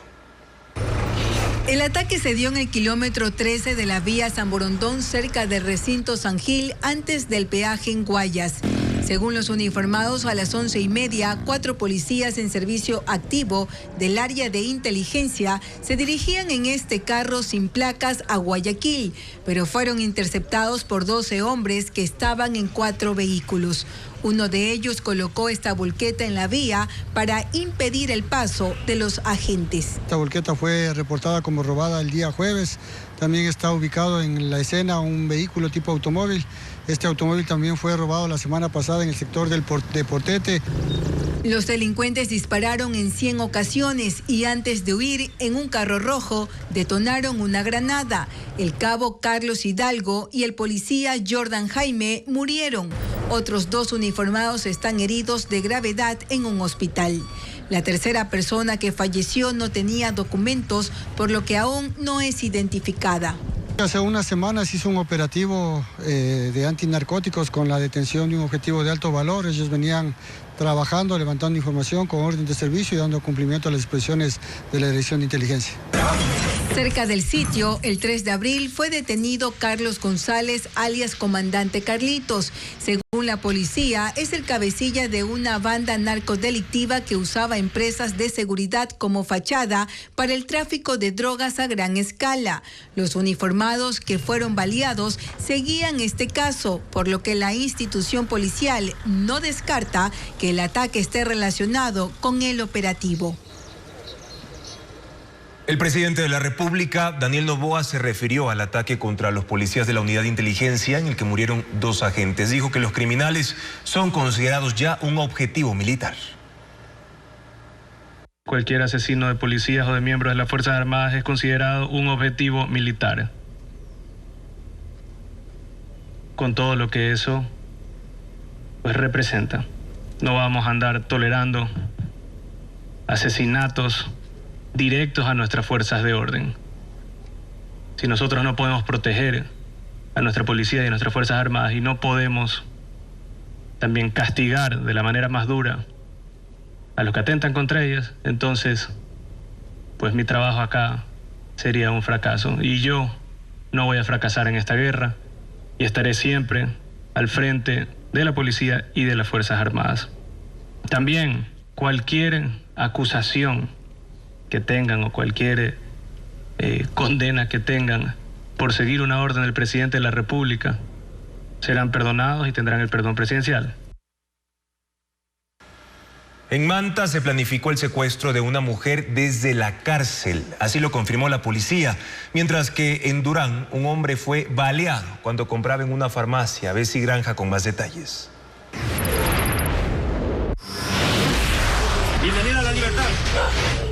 El ataque se dio en el kilómetro 13 de la vía San Borondón, cerca del recinto San Gil, antes del peaje en Guayas. Según los uniformados, a las 11:30, 4 policías en servicio activo del área de inteligencia se dirigían en este carro sin placas a Guayaquil, pero fueron interceptados por 12 hombres que estaban en 4 vehículos. Uno de ellos colocó esta volqueta en la vía para impedir el paso de los agentes. Esta volqueta fue reportada como robada el día jueves. También está ubicado en la escena un vehículo tipo automóvil. Este automóvil también fue robado la semana pasada en el sector de Portete. Los delincuentes dispararon en 100 ocasiones y antes de huir en un carro rojo detonaron una granada. El cabo Carlos Hidalgo y el policía Jordan Jaime murieron. Otros 2 uniformados están heridos de gravedad en un hospital. La tercera persona que falleció no tenía documentos, por lo que aún no es identificada. Hace unas semanas hizo un operativo de antinarcóticos con la detención de un objetivo de alto valor. Ellos venían trabajando, levantando información con orden de servicio y dando cumplimiento a las disposiciones de la Dirección de Inteligencia. Cerca del sitio, el 3 de abril, fue detenido Carlos González, alias Comandante Carlitos. Según la policía, es el cabecilla de una banda narcodelictiva que usaba empresas de seguridad como fachada para el tráfico de drogas a gran escala. Los uniformados que fueron baleados seguían este caso, por lo que la institución policial no descarta que el ataque esté relacionado con el operativo. El presidente de la República, Daniel Noboa, se refirió al ataque contra los policías de la unidad de inteligencia en el que murieron 2 agentes. Dijo que los criminales son considerados ya un objetivo militar. Cualquier asesino de policías o de miembros de las Fuerzas Armadas es considerado un objetivo militar. Con todo lo que eso pues representa. No vamos a andar tolerando asesinatos directos a nuestras fuerzas de orden. Si nosotros no podemos proteger a nuestra policía y a nuestras fuerzas armadas y no podemos también castigar de la manera más dura a los que atentan contra ellas, entonces pues mi trabajo acá sería un fracaso. Y yo no voy a fracasar en esta guerra y estaré siempre al frente de la policía y de las fuerzas armadas. También cualquier acusación que tengan o cualquier condena que tengan por seguir una orden del presidente de la República serán perdonados y tendrán el perdón presidencial. En Manta se planificó el secuestro de una mujer desde la cárcel, así lo confirmó la policía, mientras que en Durán un hombre fue baleado cuando compraba en una farmacia. Bessie Granja con más detalles. Bienvenida a la libertad.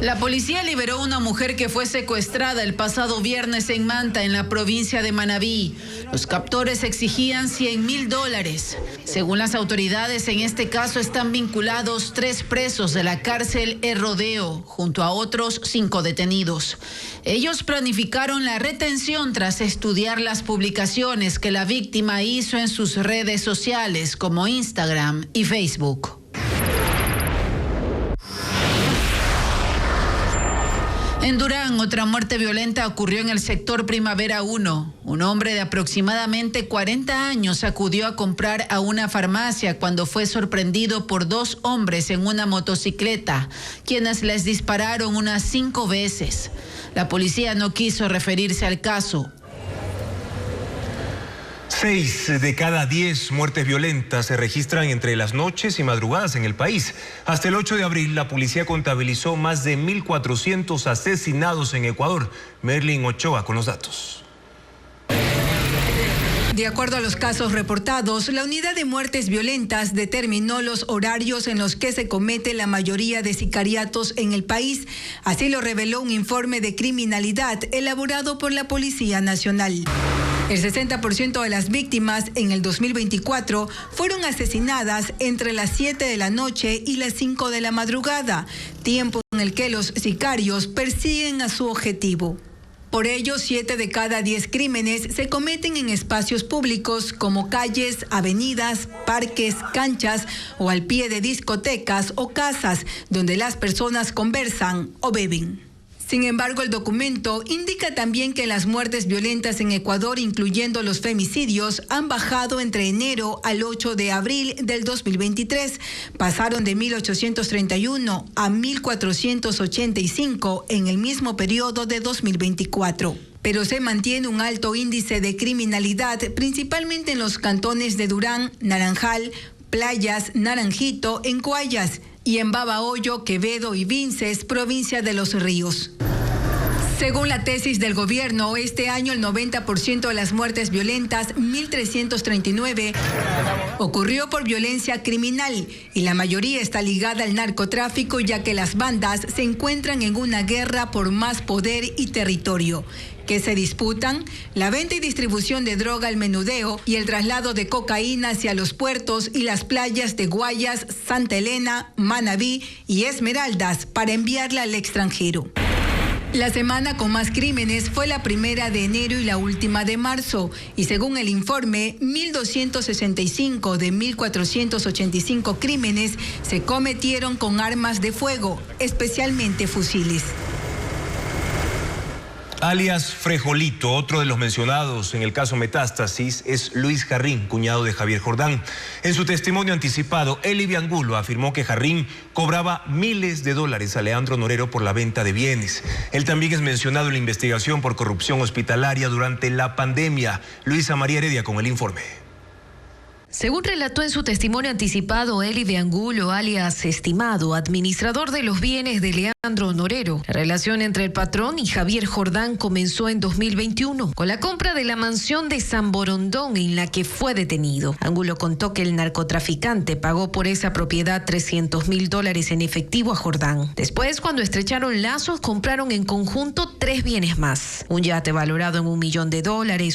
La policía liberó a una mujer que fue secuestrada el pasado viernes en Manta, en la provincia de Manabí. Los captores exigían $100,000. Según las autoridades, en este caso están vinculados 3 presos de la cárcel El Rodeo, junto a otros 5 detenidos. Ellos planificaron la retención tras estudiar las publicaciones que la víctima hizo en sus redes sociales como Instagram y Facebook. En Durán, otra muerte violenta ocurrió en el sector Primavera 1. Un hombre de aproximadamente 40 años acudió a comprar a una farmacia cuando fue sorprendido por 2 hombres en una motocicleta, quienes les dispararon unas 5 veces. La policía no quiso referirse al caso. 6 de cada 10 muertes violentas se registran entre las noches y madrugadas en el país. Hasta el 8 de abril, la policía contabilizó más de 1.400 asesinados en Ecuador. Merlín Ochoa con los datos. De acuerdo a los casos reportados, la unidad de muertes violentas determinó los horarios en los que se comete la mayoría de sicariatos en el país. Así lo reveló un informe de criminalidad elaborado por la Policía Nacional. El 60% de las víctimas en el 2024 fueron asesinadas entre las 7 de la noche y las 5 de la madrugada, tiempo en el que los sicarios persiguen a su objetivo. Por ello, 7 de cada 10 crímenes se cometen en espacios públicos como calles, avenidas, parques, canchas o al pie de discotecas o casas donde las personas conversan o beben. Sin embargo, el documento indica también que las muertes violentas en Ecuador, incluyendo los femicidios, han bajado entre enero al 8 de abril del 2023. Pasaron de 1.831 a 1.485 en el mismo periodo de 2024. Pero se mantiene un alto índice de criminalidad, principalmente en los cantones de Durán, Naranjal, Playas, Naranjito, en Guayas, y en Babahoyo, Quevedo y Vinces, provincia de Los Ríos. Según la tesis del gobierno, este año el 90% de las muertes violentas, 1.339, ocurrió por violencia criminal y la mayoría está ligada al narcotráfico, ya que las bandas se encuentran en una guerra por más poder y territorio. Que se disputan la venta y distribución de droga al menudeo y el traslado de cocaína hacia los puertos y las playas de Guayas, Santa Elena, Manabí y Esmeraldas para enviarla al extranjero. La semana con más crímenes fue la primera de enero y la última de marzo, y según el informe, 1.265 de 1.485 crímenes se cometieron con armas de fuego, especialmente fusiles. Alias Frejolito, otro de los mencionados en el caso Metástasis, es Luis Jarrín, cuñado de Javier Jordán. En su testimonio anticipado, Eli Angulo afirmó que Jarrín cobraba miles de dólares a Leandro Norero por la venta de bienes. Él también es mencionado en la investigación por corrupción hospitalaria durante la pandemia. Luisa María Heredia con el informe. Según relató en su testimonio anticipado Eli de Angulo, alias Estimado, administrador de los bienes de Leandro Norero, la relación entre el patrón y Javier Jordán comenzó en 2021 con la compra de la mansión de San Borondón en la que fue detenido. Angulo contó que el narcotraficante pagó por esa propiedad $300,000 en efectivo a Jordán. Después, cuando estrecharon lazos, compraron en conjunto 3 bienes más: un yate valorado en $1 millón,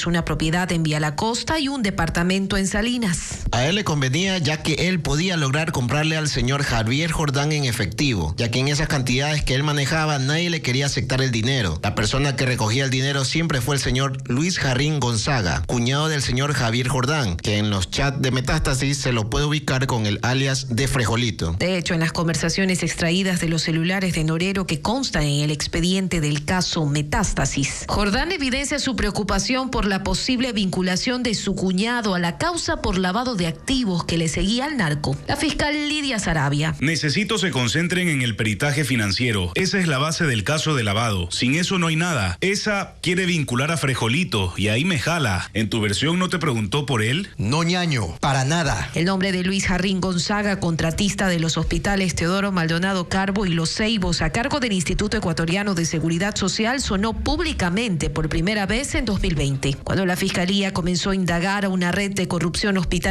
una propiedad en Vía La Costa y un departamento en Salinas. A él le convenía, ya que él podía lograr comprarle al señor Javier Jordán en efectivo, ya que en esas cantidades que él manejaba nadie le quería aceptar el dinero. La persona que recogía el dinero siempre fue el señor Luis Jarrín Gonzaga, cuñado del señor Javier Jordán, que en los chats de Metástasis se lo puede ubicar con el alias de Frejolito. De hecho, en las conversaciones extraídas de los celulares de Norero que constan en el expediente del caso Metástasis, Jordán evidencia su preocupación por la posible vinculación de su cuñado a la causa por lavado de activos que le seguía al narco. La fiscal Lidia Sarabia. Necesito se concentren en el peritaje financiero. Esa es la base del caso de lavado. Sin eso no hay nada. Esa quiere vincular a Frejolito y ahí me jala. ¿En tu versión no te preguntó por él? No, ñaño, para nada. El nombre de Luis Jarrín Gonzaga, contratista de los hospitales Teodoro Maldonado Carbo y Los Ceibos a cargo del Instituto Ecuatoriano de Seguridad Social, sonó públicamente por primera vez en 2020, cuando la Fiscalía comenzó a indagar a una red de corrupción hospitalaria,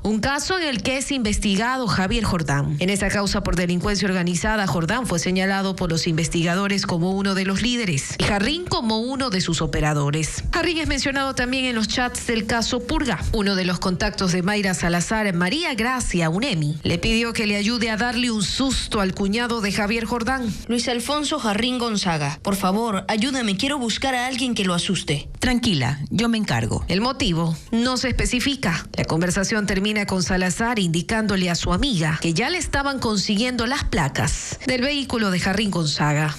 un caso en el que es investigado Javier Jordán. En esa causa por delincuencia organizada, Jordán fue señalado por los investigadores como uno de los líderes y Jarrín como uno de sus operadores. Jarrín es mencionado también en los chats del caso Purga. Uno de los contactos de Mayra Salazar, María Gracia Unemi, le pidió que le ayude a darle un susto al cuñado de Javier Jordán. Luis Alfonso Jarrín Gonzaga, por favor, ayúdame, quiero buscar a alguien que lo asuste. Tranquila, yo me encargo. El motivo no se especifica. La conversación termina con Salazar indicándole a su amiga que ya le estaban consiguiendo las placas del vehículo de Jarrín Gonzaga.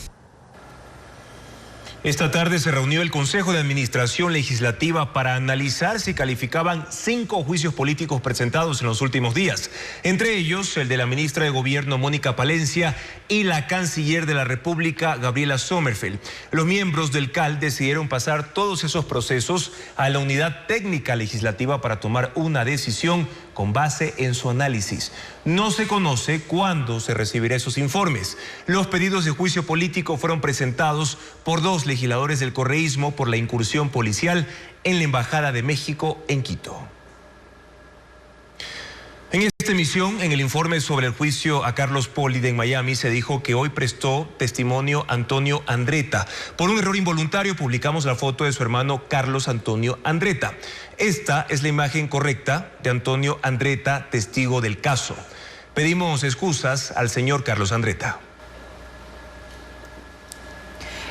Esta tarde se reunió el Consejo de Administración Legislativa para analizar si calificaban 5 juicios políticos presentados en los últimos días. Entre ellos, el de la ministra de Gobierno, Mónica Palencia, y la canciller de la República, Gabriela Sommerfeld. Los miembros del CAL decidieron pasar todos esos procesos a la Unidad Técnica Legislativa para tomar una decisión con base en su análisis. No se conoce cuándo se recibirá esos informes. Los pedidos de juicio político fueron presentados por 2 legisladores del correísmo por la incursión policial en la Embajada de México en Quito. En esta emisión, en el informe sobre el juicio a Carlos Pollide en Miami, se dijo que hoy prestó testimonio Antonio Andretta. Por un error involuntario publicamos la foto de su hermano Carlos Antonio Andretta. Esta es la imagen correcta de Antonio Andretta, testigo del caso. Pedimos excusas al señor Carlos Andretta.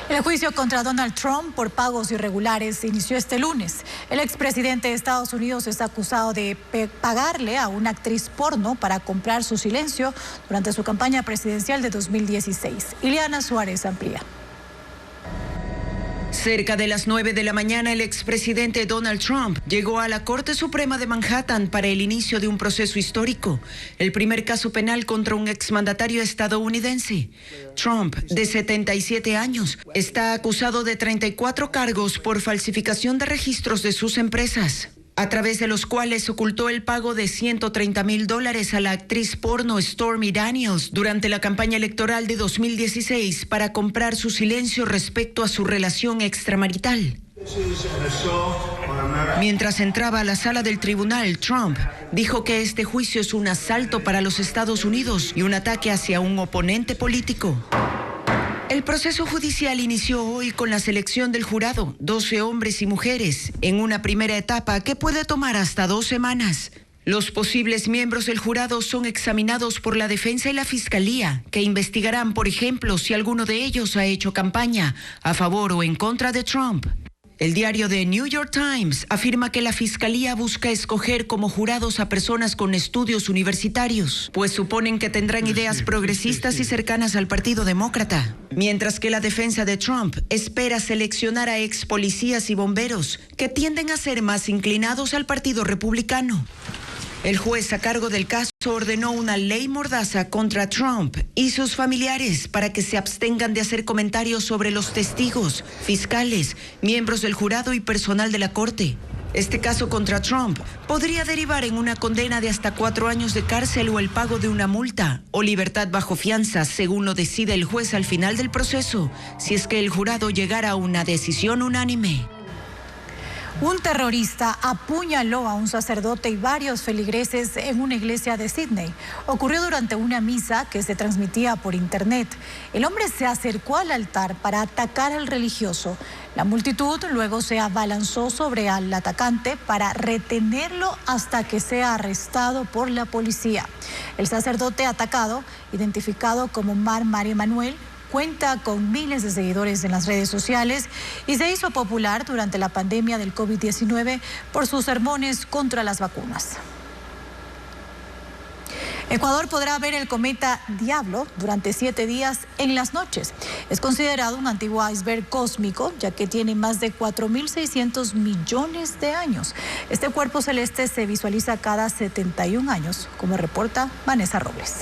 El juicio contra Donald Trump por pagos irregulares inició este lunes. El expresidente de Estados Unidos está acusado de pagarle a una actriz porno para comprar su silencio durante su campaña presidencial de 2016. Ileana Suárez amplía. Cerca de las 9 de la mañana, el expresidente Donald Trump llegó a la Corte Suprema de Manhattan para el inicio de un proceso histórico, el primer caso penal contra un exmandatario estadounidense. Trump, de 77 años, está acusado de 34 cargos por falsificación de registros de sus empresas, a través de los cuales ocultó el pago de $130,000 a la actriz porno Stormy Daniels durante la campaña electoral de 2016 para comprar su silencio respecto a su relación extramarital. Mientras entraba a la sala del tribunal, Trump dijo que este juicio es un asalto para los Estados Unidos y un ataque hacia un oponente político. El proceso judicial inició hoy con la selección del jurado, 12 hombres y mujeres, en una primera etapa que puede tomar hasta 2 semanas. Los posibles miembros del jurado son examinados por la defensa y la fiscalía, que investigarán, por ejemplo, si alguno de ellos ha hecho campaña a favor o en contra de Trump. El diario The New York Times afirma que la fiscalía busca escoger como jurados a personas con estudios universitarios, pues suponen que tendrán ideas progresistas y cercanas al Partido Demócrata. Mientras que la defensa de Trump espera seleccionar a ex policías y bomberos que tienden a ser más inclinados al Partido Republicano. El juez a cargo del caso ordenó una ley mordaza contra Trump y sus familiares para que se abstengan de hacer comentarios sobre los testigos, fiscales, miembros del jurado y personal de la corte. Este caso contra Trump podría derivar en una condena de hasta 4 años de cárcel o el pago de una multa o libertad bajo fianza, según lo decida el juez al final del proceso, si es que el jurado llegara a una decisión unánime. Un terrorista apuñaló a un sacerdote y varios feligreses en una iglesia de Sydney. Ocurrió durante una misa que se transmitía por internet. El hombre se acercó al altar para atacar al religioso. La multitud luego se abalanzó sobre el atacante para retenerlo hasta que sea arrestado por la policía. El sacerdote atacado, identificado como Mario Manuel, cuenta con miles de seguidores en las redes sociales y se hizo popular durante la pandemia del COVID-19 por sus sermones contra las vacunas. Ecuador podrá ver el cometa Diablo durante 7 días en las noches. Es considerado un antiguo iceberg cósmico, ya que tiene más de 4.600 millones de años. Este cuerpo celeste se visualiza cada 71 años, como reporta Vanessa Robles.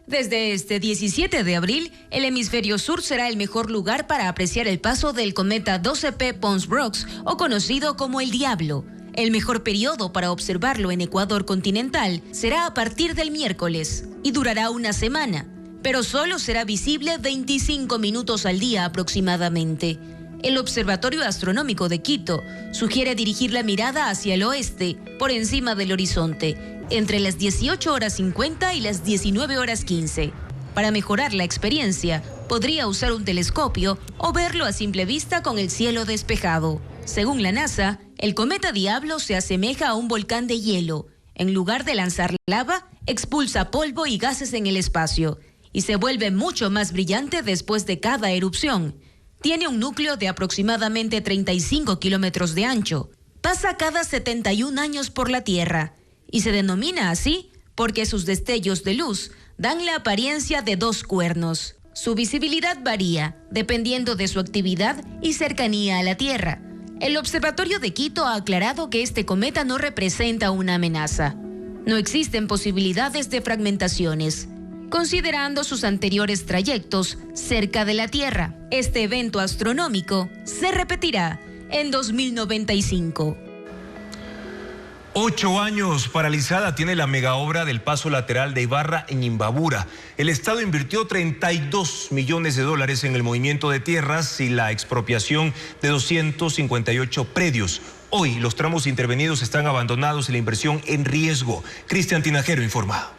Desde este 17 de abril, el hemisferio sur será el mejor lugar para apreciar el paso del cometa 12P Pons-Brooks, o conocido como el Diablo. El mejor periodo para observarlo en Ecuador continental será a partir del miércoles y durará una semana, pero solo será visible 25 minutos al día aproximadamente. El Observatorio Astronómico de Quito sugiere dirigir la mirada hacia el oeste, por encima del horizonte, entre las 18:50 y las 19:15. Para mejorar la experiencia, podría usar un telescopio o verlo a simple vista con el cielo despejado. Según la NASA, el cometa Diablo se asemeja a un volcán de hielo. En lugar de lanzar lava, expulsa polvo y gases en el espacio y se vuelve mucho más brillante después de cada erupción. Tiene un núcleo de aproximadamente 35 kilómetros de ancho. Pasa cada 71 años por la Tierra y se denomina así porque sus destellos de luz dan la apariencia de 2 cuernos. Su visibilidad varía dependiendo de su actividad y cercanía a la Tierra. El Observatorio de Quito ha aclarado que este cometa no representa una amenaza. No existen posibilidades de fragmentaciones, considerando sus anteriores trayectos cerca de la Tierra. Este evento astronómico se repetirá en 2095. 8 años paralizada tiene la megaobra del paso lateral de Ibarra en Imbabura. El Estado invirtió $32 millones en el movimiento de tierras y la expropiación de 258 predios. Hoy los tramos intervenidos están abandonados y la inversión en riesgo. Cristian Tinajero informa.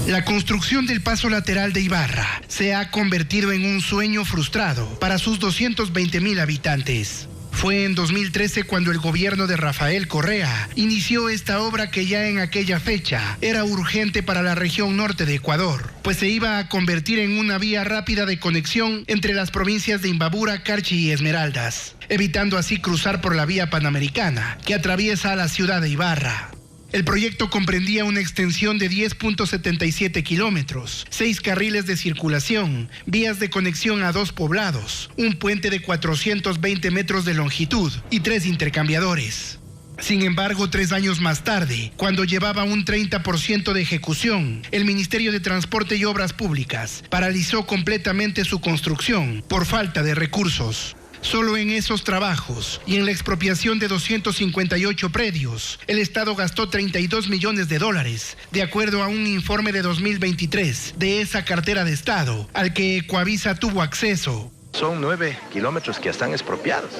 La construcción del paso lateral de Ibarra se ha convertido en un sueño frustrado para sus 220,000 habitantes. Fue en 2013 cuando el gobierno de Rafael Correa inició esta obra que ya en aquella fecha era urgente para la región norte de Ecuador, pues se iba a convertir en una vía rápida de conexión entre las provincias de Imbabura, Carchi y Esmeraldas, evitando así cruzar por la vía panamericana que atraviesa a la ciudad de Ibarra. El proyecto comprendía una extensión de 10.77 kilómetros, 6 carriles de circulación, vías de conexión a 2 poblados, un puente de 420 metros de longitud y 3 intercambiadores. Sin embargo, 3 años más tarde, cuando llevaba un 30% de ejecución, el Ministerio de Transporte y Obras Públicas paralizó completamente su construcción por falta de recursos. Solo en esos trabajos y en la expropiación de 258 predios, el Estado gastó $32 millones, de acuerdo a un informe de 2023 de esa cartera de Estado, al que Ecuavisa tuvo acceso. Son 9 kilómetros que están expropiados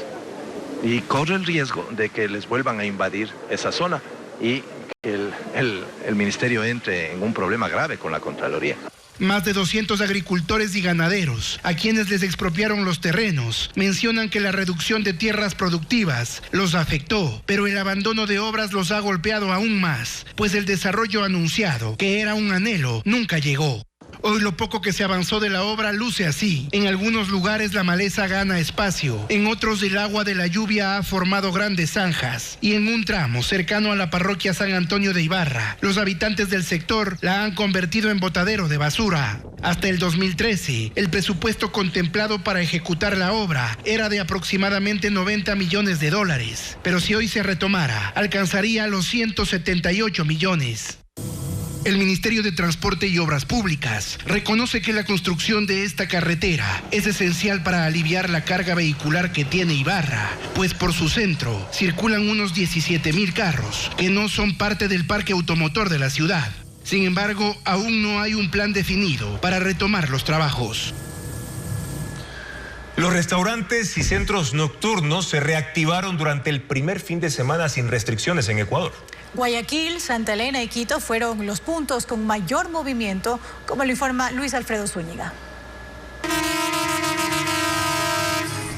y corre el riesgo de que les vuelvan a invadir esa zona y que el Ministerio entre en un problema grave con la Contraloría. Más de 200 agricultores y ganaderos, a quienes les expropiaron los terrenos, mencionan que la reducción de tierras productivas los afectó, pero el abandono de obras los ha golpeado aún más, pues el desarrollo anunciado, que era un anhelo, nunca llegó. Hoy lo poco que se avanzó de la obra luce así. En algunos lugares la maleza gana espacio, en otros el agua de la lluvia ha formado grandes zanjas y en un tramo cercano a la parroquia San Antonio de Ibarra, los habitantes del sector la han convertido en botadero de basura. Hasta el 2013, el presupuesto contemplado para ejecutar la obra era de aproximadamente $90 millones, pero si hoy se retomara, alcanzaría los 178 millones. El Ministerio de Transporte y Obras Públicas reconoce que la construcción de esta carretera es esencial para aliviar la carga vehicular que tiene Ibarra, pues por su centro circulan unos 17,000 carros que no son parte del parque automotor de la ciudad. Sin embargo, aún no hay un plan definido para retomar los trabajos. Los restaurantes y centros nocturnos se reactivaron durante el primer fin de semana sin restricciones en Ecuador. Guayaquil, Santa Elena y Quito fueron los puntos con mayor movimiento, como lo informa Luis Alfredo Zúñiga.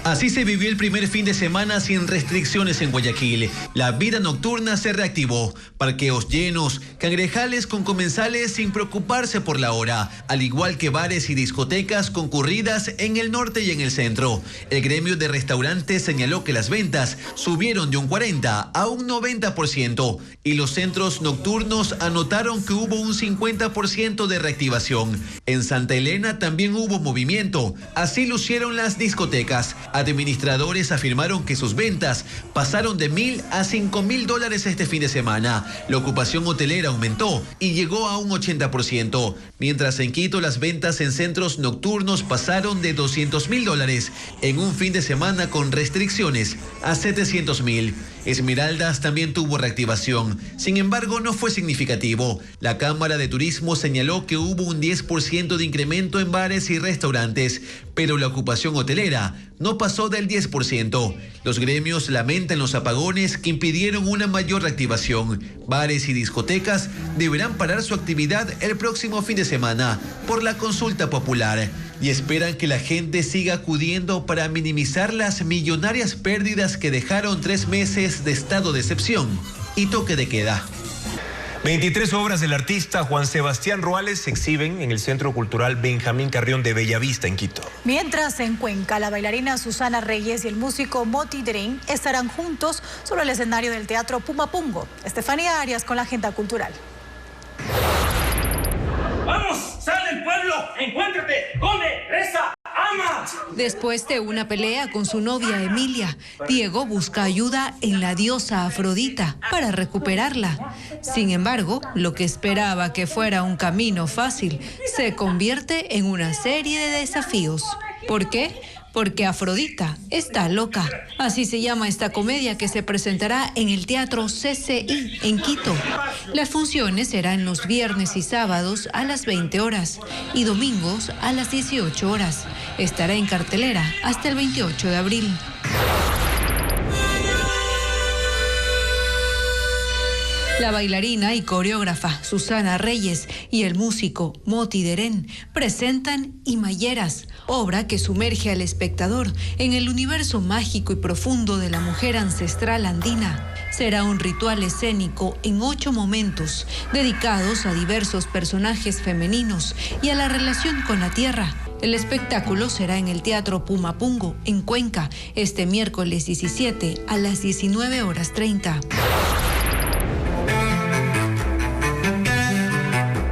Así se vivió el primer fin de semana sin restricciones en Guayaquil. La vida nocturna se reactivó. Parqueos llenos, cangrejales con comensales sin preocuparse por la hora, al igual que bares y discotecas concurridas en el norte y en el centro. El gremio de restaurantes señaló que las ventas subieron de un 40 a un 90% y los centros nocturnos anotaron que hubo un 50% de reactivación. En Santa Elena también hubo movimiento. Así lucieron las discotecas. Administradores afirmaron que sus ventas pasaron de $1,000 a $5,000 este fin de semana. La ocupación hotelera aumentó y llegó a un 80%, mientras en Quito las ventas en centros nocturnos pasaron de $200,000 en un fin de semana con restricciones a $700,000. Esmeraldas también tuvo reactivación, sin embargo no fue significativo. La Cámara de Turismo señaló que hubo un 10% de incremento en bares y restaurantes, pero la ocupación hotelera no pasó del 10%. Los gremios lamentan los apagones que impidieron una mayor reactivación. Bares y discotecas deberán parar su actividad el próximo fin de semana por la consulta popular y esperan que la gente siga acudiendo para minimizar las millonarias pérdidas que dejaron 3 meses de estado de excepción y toque de queda. 23 obras del artista Juan Sebastián Ruales se exhiben en el Centro Cultural Benjamín Carrión de Bellavista, en Quito. Mientras en Cuenca, la bailarina Susana Reyes y el músico Moti Dren estarán juntos sobre el escenario del Teatro Pumapungo. Estefanía Arias con la agenda cultural. ¡Vamos! ¡Sal del pueblo! ¡Encuéntrate! ¡Come! ¡Reza! ¡Ama! Después de una pelea con su novia Emilia, Diego busca ayuda en la diosa Afrodita para recuperarla. Sin embargo, lo que esperaba que fuera un camino fácil se convierte en una serie de desafíos. ¿Por qué? Porque Afrodita está loca. Así se llama esta comedia que se presentará en el Teatro CCI en Quito. Las funciones serán los viernes y sábados a las 20 horas y domingos a las 18 horas. Estará en cartelera hasta el 28 de abril. La bailarina y coreógrafa Susana Reyes y el músico Moti Derén presentan Himayeras, obra que sumerge al espectador en el universo mágico y profundo de la mujer ancestral andina. Será un ritual escénico en 8 momentos, dedicados a diversos personajes femeninos y a la relación con la tierra. El espectáculo será en el Teatro Pumapungo, en Cuenca, este miércoles 17 a las 19:30.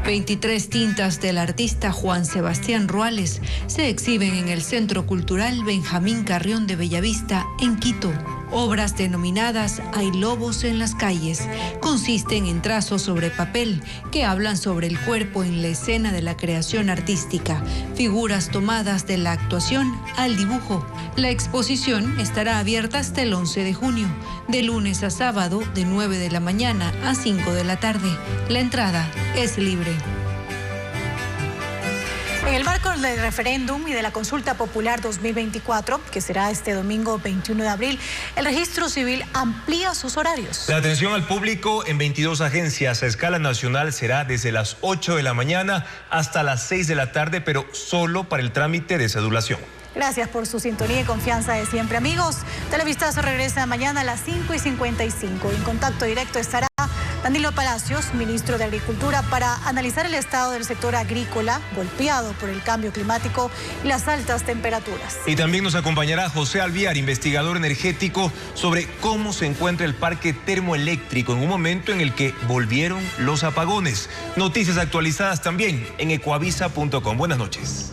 23 tintas del artista Juan Sebastián Ruales se exhiben en el Centro Cultural Benjamín Carrión de Bellavista, en Quito. Obras denominadas Hay lobos en las calles consisten en trazos sobre papel que hablan sobre el cuerpo en la escena de la creación artística, figuras tomadas de la actuación al dibujo. La exposición estará abierta hasta el 11 de junio, de lunes a sábado de 9 de la mañana a 5 de la tarde. La entrada es libre. En el marco del referéndum y de la consulta popular 2024, que será este domingo 21 de abril, el Registro Civil amplía sus horarios. La atención al público en 22 agencias a escala nacional será desde las 8 de la mañana hasta las 6 de la tarde, pero solo para el trámite de cedulación. Gracias por su sintonía y confianza de siempre, amigos. Televistazo regresa mañana a las 5:55. En contacto directo estará Danilo Palacios, ministro de Agricultura, para analizar el estado del sector agrícola, golpeado por el cambio climático y las altas temperaturas. Y también nos acompañará José Alviar, investigador energético, sobre cómo se encuentra el parque termoeléctrico en un momento en el que volvieron los apagones. Noticias actualizadas también en ecuavisa.com. Buenas noches.